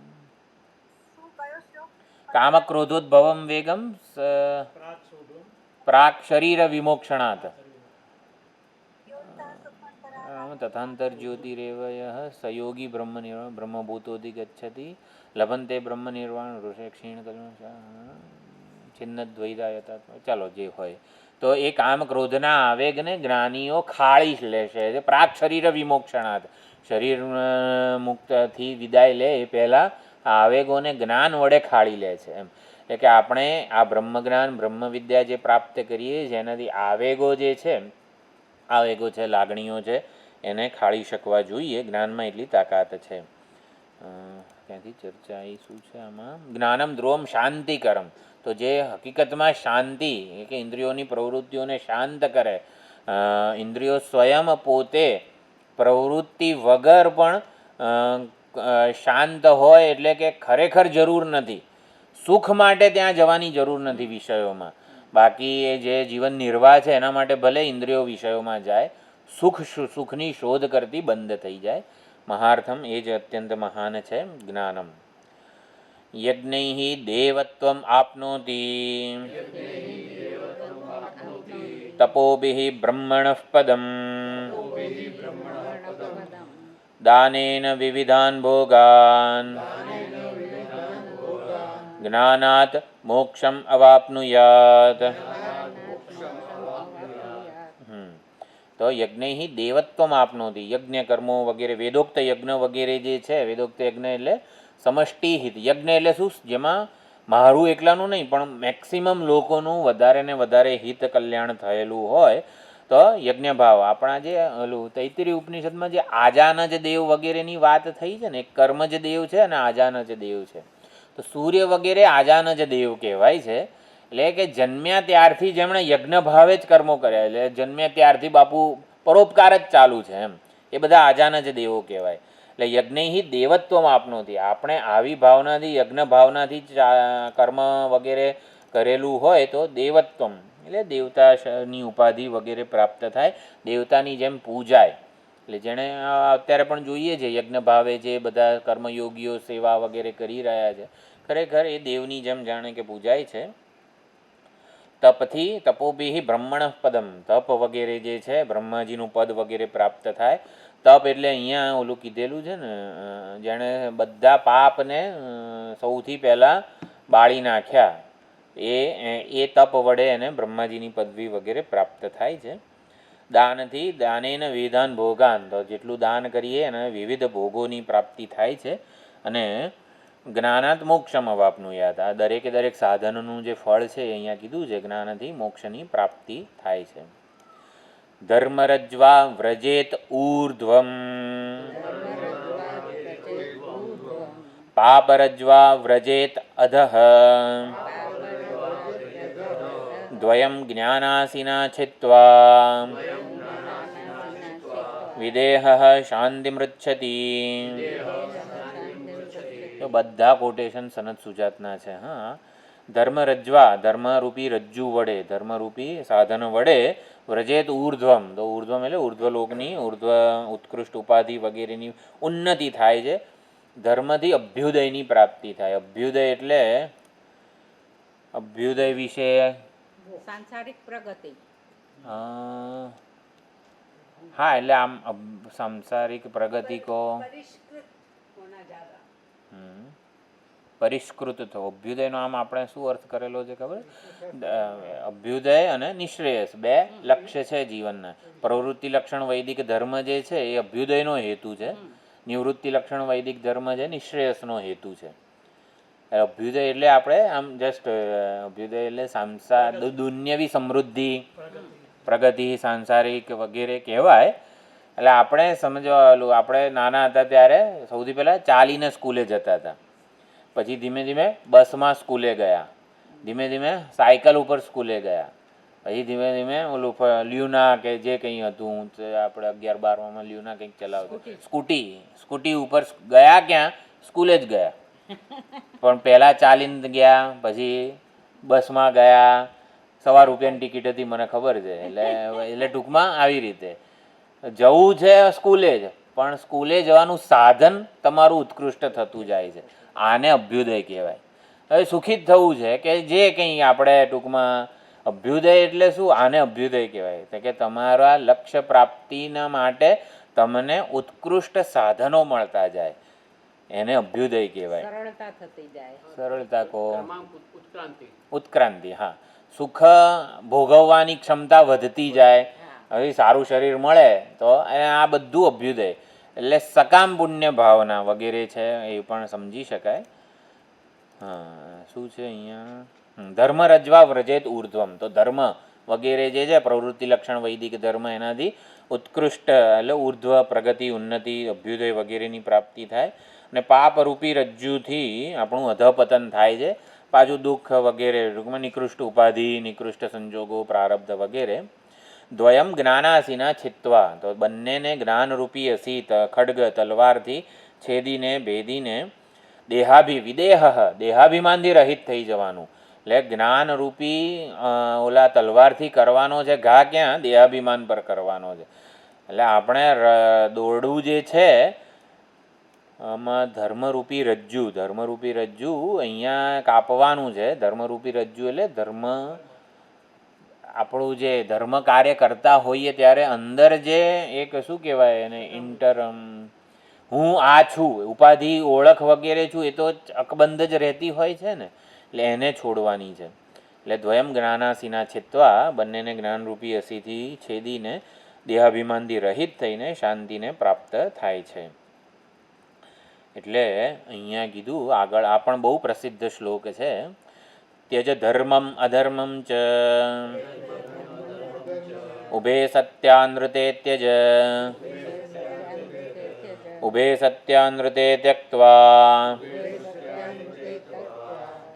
કામ ક્રોધોદ્ભવમ વેગમ પ્રાક શરીર વિમોક્ષણાત તથાંતર જ્યોતિરેવય સયોગી બ્રહ્મ નિર્વાણ બ્રહ્મભૂતોધિ ગચ્છતિ લભંતે બ્રહ્મ નિર્વાણ ઋષે ક્ષીણ છિન્નદ્વૈદાયતા. ચાલો જે હોય તો એ કામ ક્રોધના આવેગને જ્ઞાનીઓ ખાળી લેશે. પ્રાક શરીર વિમોક્ષણાત, શરીર મુક્તથી વિદાય લે એ પહેલાં આ આવેગોને જ્ઞાન વડે ખાળી લે છે એમ. એટલે કે આપણે આ બ્રહ્મજ્ઞાન બ્રહ્મ વિદ્યા જે પ્રાપ્ત કરીએ જેનાથી આવેગો જે છે, આવેગો છે, લાગણીઓ છે, એને ખાળી શકવા જોઈએ. જ્ઞાનમાં એટલી તાકાત છે. ક્યાંથી ચર્ચા એ શું છે આમાં? જ્ઞાનમ ધ્રુવમ શાંતિકરમ, તો જે હકીકતમાં શાંતિ કે ઇન્દ્રિયોની પ્રવૃત્તિઓને શાંત કરે, ઇન્દ્રિયો સ્વયં પોતે પ્રવૃત્તિ વગર પણ શાંત હોય, એટલે કે ખરેખર જરૂર નથી, સુખ માટે ત્યાં જવાની જરૂર નથી વિષયોમાં. બાકી એ જે જીવન નિર્વાહ છે એના માટે ભલે ઇન્દ્રિયો વિષયોમાં જાય, સુખની શોધ કરતી બંધ થઈ જાય. મહાર્થમ એ જ અત્યંત મહાન છે જ્ઞાનમ. યજ્ઞૈઃ દેવત્વમ આપનોતિ તપોભિઃ બ્રહ્મણઃ પદમ દાનેન વિવિધાન ભોગાન જ્ઞાનાત મોક્ષમ અવાપ્નુયાત. તો યજ્ઞૈઃ દેવત્વમ આપનોતિ, યજ્ઞ કર્મો વગેરે, વેદોક્ત યજ્ઞ વગેરે જે છે, વેદોક્ત યજ્ઞ એટલે સમષ્ટિ હિત. યજ્ઞ એટલે શું? જેમાં મારું એકલાનું નહીં પણ મેક્સિમમ લોકોનું વધારે ને વધારે હિત કલ્યાણ થયેલું હોય તો યજ્ઞ ભાવ. આપણા જે ઓલું તૈત્તિરીય ઉપનિષદમાં જે આજાનજ દેવ વગેરેની વાત થઈ છે ને, એક કર્મજ દેવ છે અને આજાનજ દેવ છે. તો સૂર્ય વગેરે આજાનજ દેવ કહેવાય છે. એટલે કે જન્મ્યા ત્યારથી જેમણે યજ્ઞ ભાવે જ કર્મો કર્યા, એટલે જન્મ્યા ત્યારથી બાપુ પરોપકાર જ ચાલુ છે એમ, એ બધા આજાનજ દેવો કહેવાય. એટલે યજ્ઞૈઃ દેવત્વમ આપનોતિ, આપણે આવી ભાવનાથી યજ્ઞ ભાવનાથી કર્મ વગેરે કરેલું હોય તો દેવત્વમ એટલે દેવતાની ઉપાધિ વગેરે પ્રાપ્ત થાય, દેવતાની જેમ પૂજાય. એટલે જેણે અત્યારે પણ જોઈએ છે યજ્ઞ ભાવે જે બધા કર્મયોગીઓ સેવા વગેરે કરી રહ્યા છે, ખરેખર એ દેવની જેમ જાણે કે પૂજાય છે. તપથી તપોભિઃ બ્રહ્મણ પદમ, તપ વગેરે જે છે બ્રહ્માજીનું પદ વગેરે પ્રાપ્ત થાય. તપ એટલે અહીંયા ઓલું કીધેલું છે ને, જેણે બધા પાપને સૌથી પહેલાં બાળી નાખ્યા, એ તપ વડે એને બ્રહ્માજીની પદવી વગેરે પ્રાપ્ત થાય છે. દાનથી દાનેન વિધાન ભોગાન, તો જેટલું દાન કરીએ એને વિવિધ ભોગોની પ્રાપ્તિ થાય છે. અને જ્ઞાનાત મોક્ષમ અવાપનુયાત, આ દરેકે દરેક સાધનનું જે ફળ છે એ અહીંયા કીધું છે, જ્ઞાનથી મોક્ષની પ્રાપ્તિ થાય છે. ધર્મરજ્વા વ્રજેત ઊર્ધ્વમ, પાપરજ્વા વ્રજેત અધઃ, દ્વયમ જ્ઞાનાસિના છિત્વા વિદેહ શાંતિમૃચ્છતિ. તો બધા કોટેશન સનત સુજાતના છે. હા, ધર્મરજ્વા, ધર્મરૂપી રજ્જુ વડે, ધર્મરૂપી સાધન વડે, વ્રજેત ઊર્ધ્વમ, તો ઊર્ધ્વમ એટલે ઉર્ધ્વલોકની, ઉર્ધ્વ ઉત્કૃષ્ટ ઉપાધિ વગેરેની ઉન્નતિ થાય છે. ધર્મથી અભ્યુદયની પ્રાપ્તિ થાય. અભ્યુદય એટલે અભ્યુદય વિશે સાંસારિક પ્રગતિ. હા, એટલે આમ સાંસારિક પ્રગતિ કો પરિષ્કૃત થવો. અભ્યુદયનો આમ આપણે શું અર્થ કરેલો છે ખબર? અભ્યુદય અને નિશ્રેયસ બે લક્ષ્ય છે જીવનના. પ્રવૃત્તિ લક્ષણ વૈદિક ધર્મ જે છે એ અભ્યુદયનો હેતુ છે. નિવૃત્તિ લક્ષણ વૈદિક ધર્મ છે નિશ્રેયસનો હેતુ છે. અભ્યુદય એટલે આપણે આમ જસ્ટ અભ્યુદય એટલે દુન્યવી સમૃદ્ધિ, પ્રગતિ, સાંસારિક વગેરે કહેવાય. એટલે આપણે સમજવાનું, આપણે નાના હતા ત્યારે સૌથી પહેલાં ચાલીને સ્કૂલે જતા હતા, પછી ધીમે ધીમે બસમાં સ્કૂલે ગયા, ધીમે ધીમે સાયકલ ઉપર સ્કૂલે ગયા, પછી ધીમે ધીમે ઓલું લ્યુના કે જે કંઈ હતું, આપણે 11-12માં લ્યુના કંઈક ચલાવતું, સ્કૂટી ઉપર ગયા. ક્યાં? સ્કૂલે જ ગયા. પણ પહેલાં ચાલીને ગયા, પછી બસમાં ગયા, 1.25 રૂપિયાની ટિકિટ હતી મને ખબર છે. એટલે ટૂંકમાં આવી રીતે જવું છે સ્કૂલે જ, પણ સ્કૂલે જવાનું સાધન તમારું ઉત્કૃષ્ટ થતું જાય છે. આને અભ્યુદય કહેવાય. હવે સુખી જ થવું છે કે જે કંઈ આપણે ટૂંકમાં અભ્યુદય એટલે શું? આને અભ્યુદય કહેવાય. તો કે તમારા લક્ષ્ય પ્રાપ્તિના માટે તમને ઉત્કૃષ્ટ સાધનો મળતા જાય, એને અભ્યુદય કહેવાય. સરળતા થતી જાય. સરળતા કો ઉત્ક્રાંતિ. હા, સુખ ભોગવવાની ક્ષમતા વધતી જાય. હવે સારું શરીર મળે તો આ બધું અભ્યુદય એટલે સકામ પુણ્ય ભાવના વગેરે છે, એ પણ સમજી શકાય. હા, શું છે અહીંયા? ધર્મ રજવા વ્રજેત ઊર્ધ્વમ, તો ધર્મ વગેરે જે છે પ્રવૃત્તિ લક્ષણ વૈદિક ધર્મ, એનાથી ઉત્કૃષ્ટ એટલે ઉર્ધ્વ પ્રગતિ, ઉન્નતિ, અભ્યુદય વગેરેની પ્રાપ્તિ થાય. અને પાપરૂપી રજ્જુથી આપણું અધપતન થાય છે. પાછું દુઃખ વગેરે, ટૂંકમાં નિકૃષ્ટ ઉપાધિ, નિકૃષ્ટ સંજોગો, પ્રારબ્ધ વગેરે. દ્વયમ જ્ઞાનાસીના છિત્વા, તો બંનેને જ્ઞાનરૂપી અસી ખડગ તલવારથી છેદીને ભેદીને દેહાભિમાનથી રહિત થઈ જવાનું. એટલે જ્ઞાનરૂપી ઓલા તલવારથી કરવાનો છે ઘા ક્યાં? દેહાભિમાન પર કરવાનો છે. એટલે આપણે દોરડું જે છે આમાં ધર્મરૂપી રજ્જુ, ધર્મરૂપી રજ્જુ અહીંયા કાપવાનું છે. ધર્મરૂપી રજ્જુ એટલે ધર્મ, આપણું જે ધર્મ કાર્ય કરતા હોઈએ ત્યારે અંદર જે એક શું કહેવાય એને, હું આ છું, ઉપાધિ, ઓળખ વગેરે છું, એ તો અકબંધ જ રહેતી હોય છે ને, એટલે એને છોડવાની છે. એટલે દ્વયમ જ્ઞાનાસીના છેત્વા, બંનેને જ્ઞાનરૂપી અસીથી છેદીને દેહાભિમાનથી રહિત થઈને શાંતિને પ્રાપ્ત થાય છે. એટલે અહીંયા કીધું આગળ, આ પણ બહુ પ્રસિદ્ધ શ્લોક છે. ત્યજ ધર્મમ અધર્મમ ચ ઉભે સત્યાનૃતે ત્યજ, ઉભે સત્યાનૃતે ત્યક્ત્વા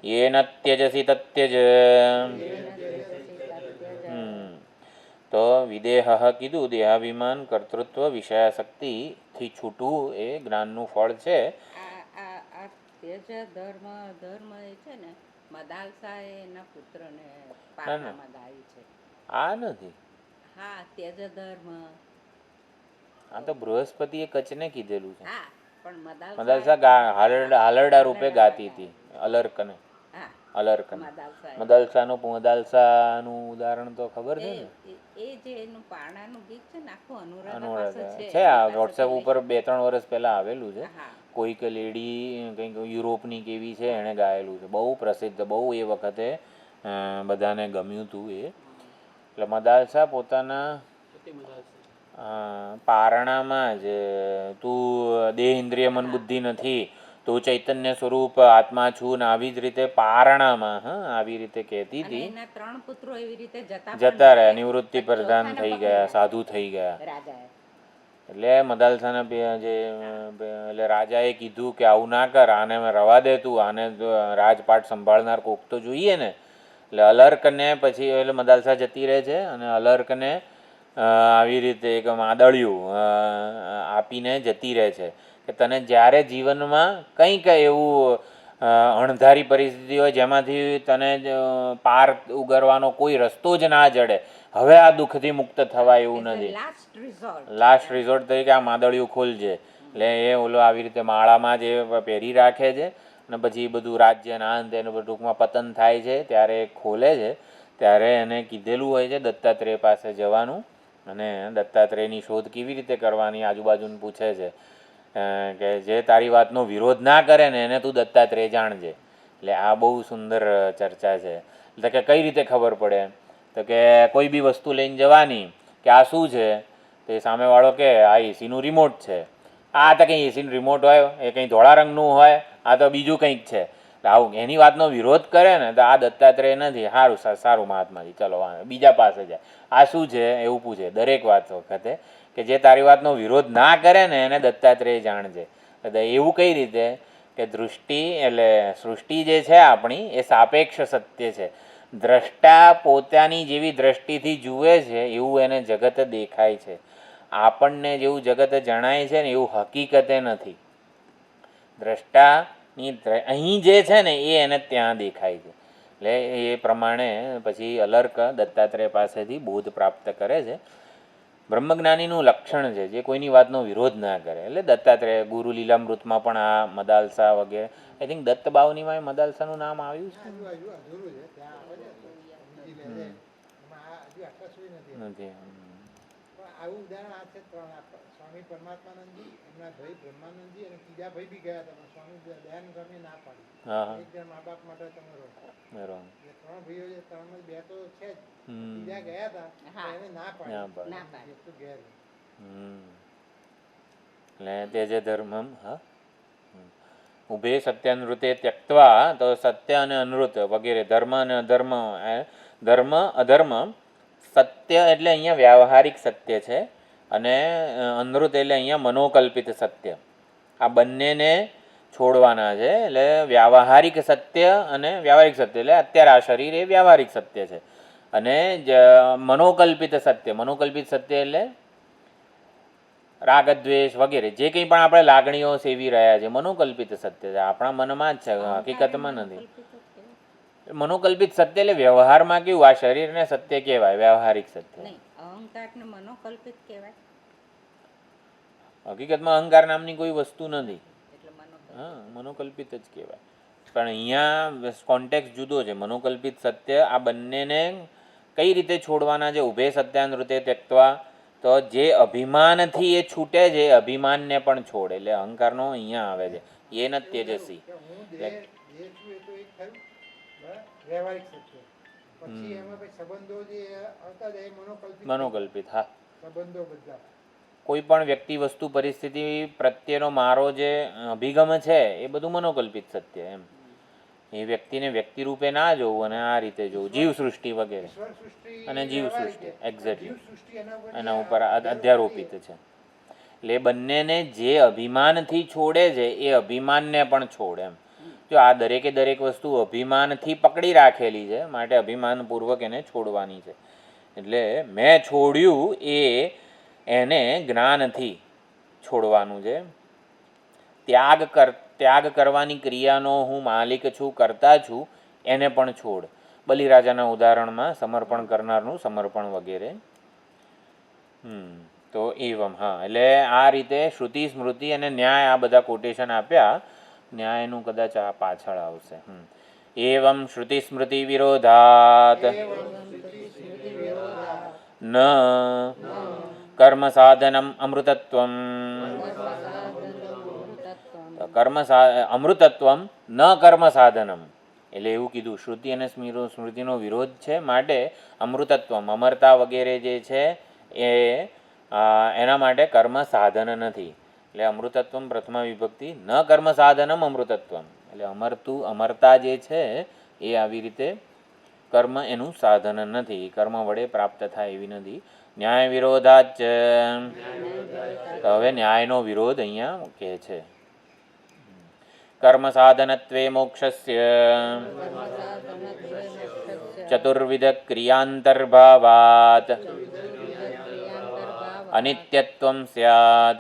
યેન ત્યજસી તત્યજ. તો વિદેહ કીધું, દેહાભિમાન, કર્તૃત્વ, વિષયાશક્તિથી છૂટવું એ જ્ઞાનનું ફળ છે. આ તેજ ધર્મ એ છે ને, મદાલસા એના પુત્રને પારણામાં ગાયું છે. આ નથી. હા, તેજ ધર્મ. આ તો બૃહસ્પતિએ કચ્છને કીધેલું છે. હા, પણ મદાલસા હાલરડા રૂપે ગાતી હતી અલર્કને. હા. અલર્કન. મદાલસા મદાલસાનું ઉદાહરણ તો ખબર છે ને? એ જે એનું પારણાનું ગીત છે ને આખું અનુરાધા અનુરાધા પાસે છે. છે આ એની વોટ્સએપ પાસેથી ઉપર 2-3 વર્ષ પહેલાં આવેલું છે. હા કોઈક લેડી કંઈક યુરોપની કેવી છે એણે ગાયેલું છે. બહુ પ્રસિદ્ધ, બહુ એ વખતે બધાને ગમ્યું હતું એ. એટલે મદાલસા પોતાના પારણામાં જ તું દેહ ઇન્દ્રિય મન બુદ્ધિ નથી, તું ચૈતન્ય સ્વરૂપ આત્મા છું ને આવી જ રીતે પારણામાં આવી રીતે કહેતી અને હતી. એના 3 પુત્રો એવી રીતે જતા રહ્યા, નિવૃત્તિ પ્રધાન થઈ ગયા, સાધુ થઈ ગયા. રાજાએ એટલે મદાલસાના એટલે રાજાએ કીધું કે આવું ના કર, આને રવા દે તું, આને રાજપાટ સંભાળનાર કોક તો જોઈએ ને. એટલે અલર્કને પછી એટલે મદાલસા જતી રહે છે અને અલર્કને આવી રીતે એક માદળિયું આપીને જતી રહે છે કે તને જ્યારે જીવનમાં કંઈક એવું અણધારી પરિસ્થિતિ હોય જેમાંથી તને પાર ઉગરવાનો કોઈ રસ્તો જ ના જડે, હવે આ દુઃખથી મુક્ત થવાય એવું નથી, લાસ્ટ રિઝોર્ટ તરીકે આ માદળિયું ખોલજે. એટલે એ ઓલો આવી રીતે માળામાં જ એ પહેરી રાખે છે અને પછી બધું રાજ્ય ના અંતે એનું ટૂંકમાં પતન થાય છે ત્યારે ખોલે છે. ત્યારે એને કીધેલું હોય છે દત્તાત્રેય પાસે જવાનું અને દત્તાત્રેયની શોધ કેવી રીતે કરવાની આજુબાજુને પૂછે છે કે જે તારી વાતનો વિરોધ ના કરે ને એને તું દત્તાત્રેય જાણજે. એટલે આ બહુ સુંદર ચર્ચા છે. એટલે કે કઈ રીતે ખબર પડે? તો કે કોઈ બી વસ્તુ લઈને જવાની કે આ શું છે, તો એ સામેવાળો કે આ એસીનું રિમોટ છે. આ તો કંઈ એસીનું રિમોટ હોય, એ કંઈ ધોળા રંગનું હોય, આ તો બીજું કંઈક છે. આવું એની વાતનો વિરોધ કરે ને તો આ દત્તાત્રેય નથી. સારું સારું મહાત્માજી, ચલો બીજા પાસે જાય. આ શું છે એવું પૂછે દરેક વાત વખતે, કે જે તારી વાતનો વિરોધ ના કરે ને એને દત્તાત્રેય જાણજે. એવું કઈ રીતે કે દૃષ્ટિ એટલે સૃષ્ટિ જે છે આપણી એ સાપેક્ષ સત્ય છે. દ્રષ્ટા પોતાની જેવી દ્રષ્ટિથી જુએ છે એવું એને જગત દેખાય છે. આપણને જેવું જગત જણાય છે ને એવું હકીકતે નથી. દ્રષ્ટાની અહીં જે છે ને એ એને ત્યાં દેખાય છે. એટલે એ પ્રમાણે પછી અલર્ક દત્તાત્રેય પાસેથી બોધ પ્રાપ્ત કરે છે. બ્રહ્મજ્ઞાનીનું લક્ષણ છે જે કોઈની વાતનો વિરોધ ના કરે. એટલે દત્તાત્રેય ગુરુ લીલામૃતમાં પણ આ મદાલસા વગેરે, આઈ થિંક દત્તબાવનીમાં મદાલસાનું નામ આવ્યું છે નથી. આવું ઉદાહરણ આ છે 3 સ્વામી પરમાત્માનંદજી, એમના ભાઈ બ્રહ્માનંદજી અને ત્રીજા ભાઈ બી ગયા હતા પણ સ્વામી દયાનંદ સ્વામી ના પાડી. એક જણ મા બાપ માટે તમે રહો. 3 ભાઈઓ છે, 3 2 તો છે જ, ત્રીજા ગયા હતા એને ના પાડી તો ઘેર. એટલે તે જે ધર્મ ઉભે સત્યાનૃતે ત્યક્તવા, તો સત્ય અને અનૃત વગેરે ધર્મ અને અધર્મ, ધર્મ અધર્મ, સત્ય એટલે અહીંયા વ્યાવહારિક સત્ય છે અને અનૃત એટલે અહીંયા મનોકલ્પિત સત્ય. આ બંનેને છોડવાના છે. એટલે વ્યાવહારિક સત્ય અને વ્યાવહારિક સત્ય એટલે અત્યારે આ શરીર એ વ્યાવહારિક સત્ય છે અને મનોકલ્પિત સત્ય, મનોકલ્પિત સત્ય એટલે રાગ દ્વેષ વગેરે જે કંઈ પણ આપણે લાગણીઓ સેવી રહ્યા છે મનોકલ્પિત સત્ય છે, આપણા મનમાં જ છે, હકીકતમાં નથી. મનોકલ્પિત સત્ય એટલે વ્યવહારમાં કેવું આ શરીરને સત્ય કહેવાય, વ્યવહારિક સત્ય. અહંકારને મનોકલ્પિત કહેવાય. હકીકતમાં અહંકાર નામની કોઈ વસ્તુ નથી. હા, મનોકલ્પિત જ કહેવાય. પણ અહીંયા કોન્ટેક્સ જુદો છે. મનોકલ્પિત સત્ય આ બંનેને કઈ રીતે છોડવાના છે? ઉભે સત્યાનૃતે ત્યક્તવા, તો જે અભિમાનથી એ છૂટે છે એ અભિમાનને પણ છોડે. એટલે અહંકારનો અહીંયા આવે છે એ ન તેજસ્વી. વ્યવહારિક સત્ય પછી એમાં સંબંધો જે આવતા જાય મનોકલ્પિત. હા, સંબંધો બધા કોઈ પણ વ્યક્તિ વસ્તુ પરિસ્થિતિ પ્રત્યેનો મારો જે અભિગમ છે એ બધું મનોકલ્પિત સત્ય. એમ એ વ્યક્તિને વ્યક્તિ રૂપે ના જોવું અને આ રીતે જોવું, જીવ સૃષ્ટિ વગેરે અને જીવ સૃષ્ટિ એક્ઝેક્ટલી એના ઉપર અધ્યારોપિત છે. એટલે એ બંનેને જે અભિમાનથી છોડે છે એ અભિમાનને પણ છોડે. એમ જો આ દરેકે દરેક વસ્તુ અભિમાનથી પકડી રાખેલી છે માટે અભિમાનપૂર્વક એને છોડવાની છે. એટલે મેં છોડ્યું એને જ્ઞાનથી છોડવાનું છે. ત્યાગ કરવાની ક્રિયાનો હું માલિક છું, કરતા છું, એને પણ છોડ. બલિરાજાના ઉદાહરણમાં સમર્પણ કરનારનું સમર્પણ વગેરે. તો એવમ. હા, એટલે આ રીતે શ્રુતિ સ્મૃતિ અને ન્યાય આ બધા કોટેશન આપ્યા. ન્યાયનું કદાચ આ પાછળ આવશે. એવં શ્રુતિસ્મૃતિ વિરોધાત ન કર્મ સાધનમ અમૃતત્વમ અમૃતત્વમ ન કર્મ સાધનમ, એટલે એવું કીધું શ્રુતિ અને સ્મૃતિનો વિરોધ છે, માટે અમૃતત્વમ અમરતા વગેરે જે છે એ એના માટે કર્મ સાધન નથી. એટલે અમૃતત્વમ પ્રથમા વિભક્તિ, ન કર્મ સાધનમ અમૃતત્વમ, એટલે અમરતા જે છે એ આવી રીતે કર્મ એનું સાધન નથી, કર્મ વડે પ્રાપ્ત થાય એવી નથી. ન્યાય વિરોધાચ, તો હવે ન્યાયનો વિરોધ અહીંયા કહે છે. કર્મ સાધનત્વે મોક્ષસ્ય ચતુર્વિધ ક્રિયાંતર્ભાવાત અનિત્યત્વમ સ્યાદ.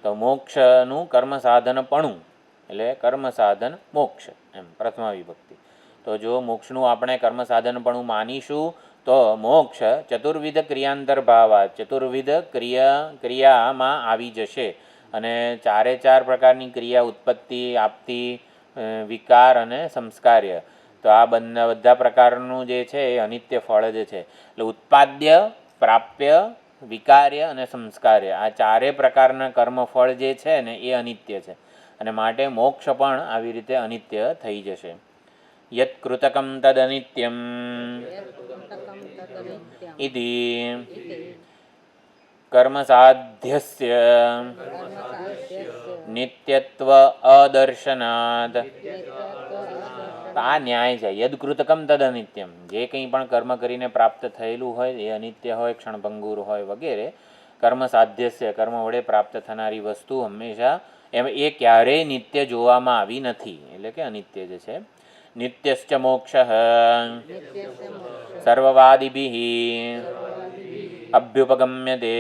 તો મોક્ષનું કર્મ સાધનપણું, એટલે કર્મ સાધન મોક્ષ એમ પ્રથમા વિભક્તિ. તો જો મોક્ષનું આપણે કર્મ સાધનપણું માનીશું તો મોક્ષ ચતુર્વિધ ક્રિયાંતર્ભાવાત, ચતુર્વિધ ક્રિયામાં આવી જશે, અને ચારે ચાર પ્રકારની ક્રિયા ઉત્પત્તિ, આપતી, વિકાર અને સંસ્કાર્ય. તો આ બધા પ્રકારનું જે છે એ અનિત્ય ફળ જ છે. એટલે ઉત્પાદ્ય, પ્રાપ્ય, વિકાર્ય અને સંસ્કાર્ય, આ ચારે પ્રકારના કર્મફળ જે છે ને એ અનિત્ય છે, અને માટે મોક્ષ પણ આવી રીતે અનિત્ય થઈ જશે. યત કૃતકમ તદ અનિત્યમ ઇતિ કર્મ સાધ્યસ્ય નિત્યત્વ અદર્શનાદ. આ ન્યાય છે. યદ કૃતકમ તદ અનિત્યમ, જે કંઈ પણ કર્મ કરીને પ્રાપ્ત થયેલું હોય એ અનિત્ય હોય, ક્ષણભંગુર હોય વગેરે. કર્મ સાધ્યસ્ય, કર્મ વડે પ્રાપ્ત થનારી વસ્તુ હંમેશા એ ક્યારેય નિત્ય જોવામાં આવી નથી, એટલે કે અનિત્ય જ છે. નિત્યશ્ચ મોક્ષ સર્વવાદિભિઃ અભ્યુપગમ્યતે.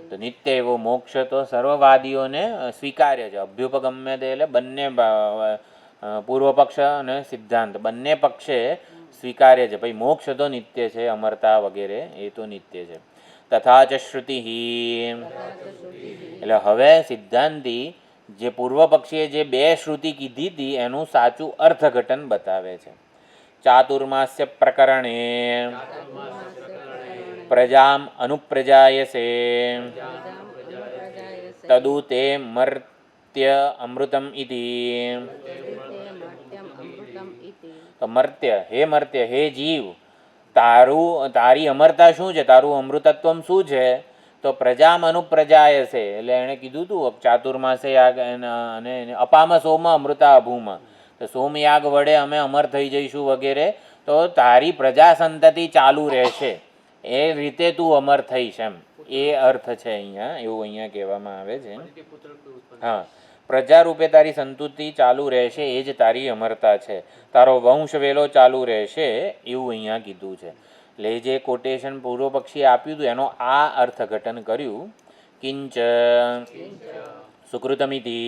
તો નિત્ય એવો મોક્ષ તો સર્વવાદીઓને સ્વીકાર્ય છે. અભ્યુપગમ્યતે એટલે બંને પૂર્વ પક્ષ અને સિદ્ધાંત બંને પક્ષે સ્વીકાર્ય છે. ભાઈ મોક્ષ તો નિત્ય છે, અમરતા વગેરે એ તો નિત્ય છે. તથા ચ શ્રુતિ, એટલે હવે સિદ્ધાંતી જે પૂર્વ પક્ષીએ જે બે શ્રુતિ કીધી હતી એનું સાચું અર્થઘટન બતાવે છે. ચાતુર્માસ્ય પ્રકરણે પ્રજામ અનુપ્રજાયસે તદુ તે મર્ત્ય અમૃતમ ઇતિ. તો મર્ત્ય, હે મર્ત્ય, હે જીવ, તારી અમરતા શું છે, તારું અમૃતત્વમ શું છે? તો પ્રજામ અનુપ્રજાય છે, એટલે એણે કીધું હતું ચાતુર્માસે યાગ અને અપામ સોમ અમૃતા અભૂમ, તો સોમયાગ વડે અમે અમર થઈ જઈશું વગેરે. તો તારી પ્રજા સંતતિ ચાલુ રહેશે, એ રીતે તું અમર થઈશ એમ, એ અર્થ છે અહીંયા, એવું અહીંયા કહેવામાં આવે છે. હા, પ્રજારૂપે તારી સંતુતિ ચાલુ રહેશે, એ જ તારી અમરતા છે. તારો વંશ વેલો ચાલુ રહેશે, એવું અહીંયા કીધું છે. એટલે જે કોટેશન પૂર્વ પક્ષીએ આપ્યું હતું એનો આ અર્થઘટન કર્યું. કિંચ સુકૃતમિતિ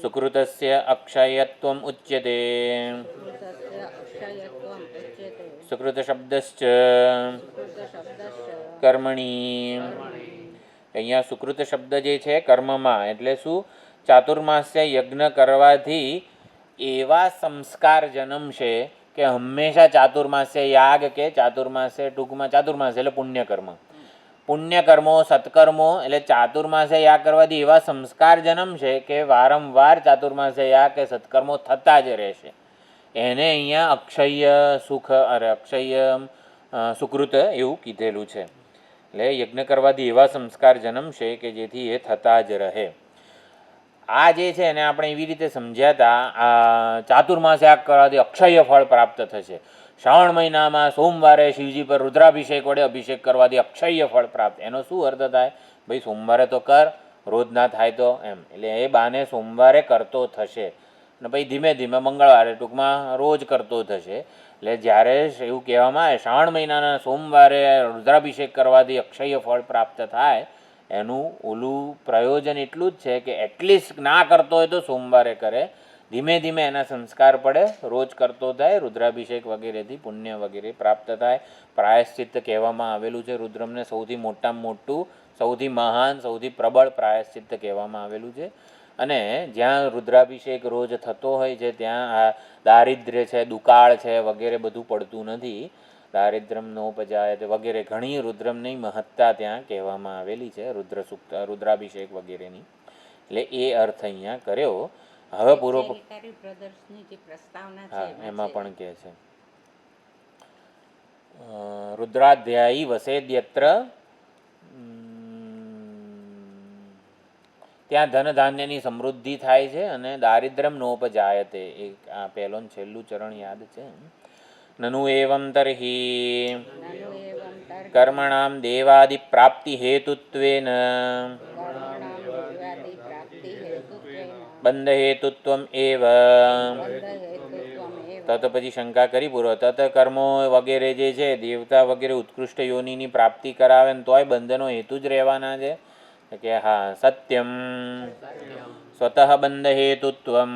સુકૃતસ્ય અક્ષયત્વમ ઉચ્યતે. સુકૃત શબ્દશ્ચ કર્મણી, અહીંયા સુકૃત શબ્દ જે છે કર્મમાં, એટલે શું? ચાતુર્માસ્ય યજ્ઞ કરવાથી એવા સંસ્કાર જન્મશે કે હંમેશા ચાતુર્માસ્ય યાગ, કે ચાતુર્માસ્ય ટૂંકમાં ચાતુર્માસ્ય એટલે પુણ્યકર્મ, પુણ્યકર્મો સત્કર્મો, એટલે ચાતુર્માસ્ય યાગ કરવાથી એવા સંસ્કાર જન્મશે કે વારંવાર ચાતુર્માસ્ય યાગ કે સત્કર્મો થતા જ રહેશે. એને અહીંયા અક્ષય સુખ અક્ષય સુકૃત એવું કીધેલું છે. એટલે યજ્ઞ કરવાથી એવા સંસ્કાર જન્મશે કે જેથી એ થતા જ રહે. આ જે છે એને આપણે એવી રીતે સમજ્યા હતા, આ ચાતુર્માસ યાગ કરવાથી અક્ષય ફળ પ્રાપ્ત થશે. શ્રાવણ મહિનામાં સોમવારે શિવજી પર રુદ્રાભિષેક વડે અભિષેક કરવાથી અક્ષય ફળ પ્રાપ્ત. એનો શું અર્થ થાય? ભાઈ સોમવારે તો કર, રોજ ના થાય તો એમ, એટલે એ બાને સોમવારે કરતો થશે, અને પછી ધીમે ધીમે મંગળવારે ટૂંકમાં રોજ કરતો થશે. એટલે જ્યારે એવું કહેવામાં આવે શ્રાવણ મહિનાના સોમવારે રુદ્રાભિષેક કરવાથી અક્ષય ફળ પ્રાપ્ત થાય, એનું ઓલું પ્રયોજન એટલું જ છે કે એટલીસ્ટ ના કરતો હોય તો સોમવારે કરે, ધીમે ધીમે એના સંસ્કાર પડે, રોજ કરતો થાય, રુદ્રાભિષેક વગેરેથી પુણ્ય વગેરે પ્રાપ્ત થાય. પ્રાયશ્ચિત્ત કહેવામાં આવેલું છે રુદ્રમને, સૌથી મોટામાં મોટું, સૌથી મહાન, સૌથી પ્રબળ પ્રાયશ્ચિત્ત કહેવામાં આવેલું છે. અને જ્યાં રુદ્રાભિષેક રોજ થતો હોય છે ત્યાં આ દારિદ્ર્ય છે, દુકાળ છે વગેરે બધું પડતું નથી. દારિદ્ર્યમ નોપજાય વગેરે ઘણી રુદ્રમની મહત્તા ત્યાં કહેવામાં આવેલી છે, રુદ્ર સૂક્ત, રુદ્રાભિષેક વગેરેની. એટલે એ અર્થ અહીંયા કર્યો. હવે પૂર્વ બ્રધર્સની જે પ્રસ્તાવના છે હા એમાં પણ કહે છે રુદ્રાધ્યાયી વસેદ્યત્ર, ત્યાં ધન ધાન્યની સમૃદ્ધિ થાય છે અને દારિદ્ર્યમ નોપજાયતે. એક આ પહેલું છેલ્લું ચરણ યાદ છે. નનુ એવં તર્હિ કર્મણામ દેવાદિ પ્રાપ્તિ હેતુત્વેન બંધ હેતુત્વમ એવ. તત પછી શંકા કરી પૂરો. તત કર્મો વગેરે જે છે દેવતા વગેરે ઉત્કૃષ્ટ યોનિની પ્રાપ્તિ કરાવે ને તોય બંધનો હેતુ જ રહેવાના છે. કે હા સત્યમ સ્વતઃ બંધ હેતુત્વમ.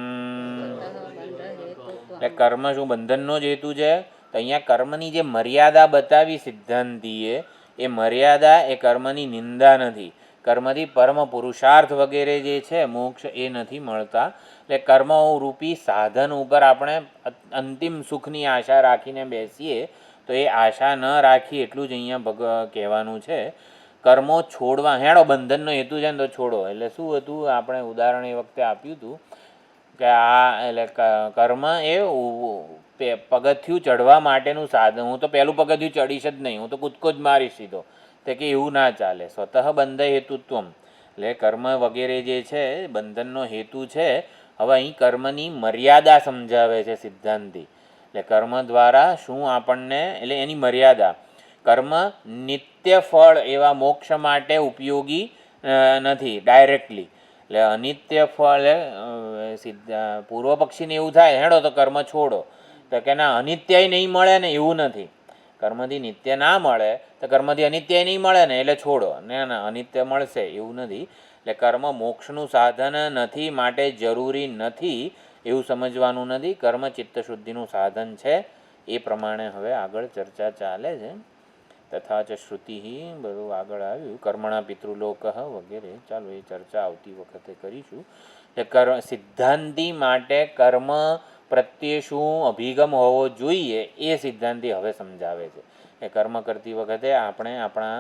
એટલે કર્મ શું બંધનનો જ હેતુ છે? તો અહીંયા કર્મની જે મર્યાદા બતાવી સિદ્ધાંતિએ, એ મર્યાદા એ કર્મની નિંદા નથી. કર્મથી પરમ પુરુષાર્થ વગેરે જે છે મોક્ષ એ નથી મળતા. એટલે કર્મ રૂપી સાધન ઉપર આપણે અંતિમ સુખની આશા રાખીને બેસીએ તો એ આશા ન રાખી એટલું જ અહીંયા કહેવાનું છે. કર્મો છોડવા, હેડો બંધનનો હેતુ છે ને તો છોડો. એટલે શું હતું, આપણે ઉદાહરણ એ વખતે આપ્યું હતું કે આ એટલે કર્મ એ પગથિયું ચડવા માટેનું સાધન. હું તો પહેલું પગથિયું ચડીશ જ નહીં, હું તો કૂદકો જ મારીશ સીધો. તો કે એવું ના ચાલે. સ્વતઃ બંધ હેતુત્વમ, એટલે કર્મ વગેરે જે છે બંધનનો હેતુ છે. હવે અહીં કર્મની મર્યાદા સમજાવે છે સિદ્ધાંતિ. એટલે કર્મ દ્વારા શું આપણને, એટલે એની મર્યાદા, કર્મ નિત્ય ફળ એવા મોક્ષ માટે ઉપયોગી નથી ડાયરેક્ટલી. એટલે અનિત્ય ફળ પૂર્વ પક્ષીને એવું થાય હેડો તો કર્મ છોડો. તો કે ના, અનિત્યય નહીં મળે ને એવું નથી. કર્મથી નિત્ય ના મળે તો કર્મથી અનિત્ય નહીં મળે ને એટલે છોડો. ના અનિત્ય મળશે એવું નથી. એટલે કર્મ મોક્ષનું સાધન નથી માટે જરૂરી નથી એવું સમજવાનું નથી. કર્મ ચિત્તશુદ્ધિનું સાધન છે. એ પ્રમાણે હવે આગળ ચર્ચા ચાલે છે. તથા ચ શ્રુતિ બધું આગળ આવ્યું. કર્મણા પિતૃલોક વગેરે. ચાલો એ ચર્ચા આવતી વખતે કરીશું. એટલે સિદ્ધાંતિ માટે કર્મ પ્રત્યે શું અભિગમ હોવો જોઈએ એ સિદ્ધાંતિ હવે સમજાવે છે. એ કર્મ કરતી વખતે આપણે આપણા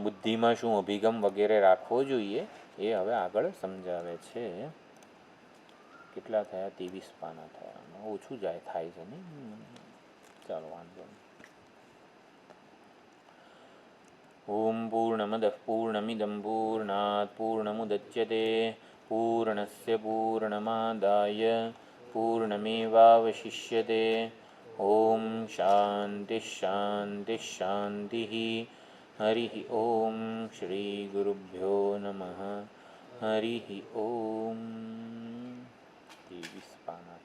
બુદ્ધિમાં શું અભિગમ વગેરે રાખવો જોઈએ એ હવે આગળ સમજાવે છે. કેટલા થયા? 23 પાના થયા. ઓછું થાય છે ને. ચાલો વાંધો નહીં. ઓમ પૂર્ણમદઃ પૂર્ણમિદં પૂર્ણાત પૂર્ણમુદચ્યતે પૂર્ણસ્ય પૂર્ણમાદાય પૂર્ણમેવાવશિષ્યતે. ઓમ શાંતિ શાંતિ શાંતિ. હરિ ઓમ શ્રી ગુરુભ્યો નમઃ. હરિ ઓમ. 23 પાના.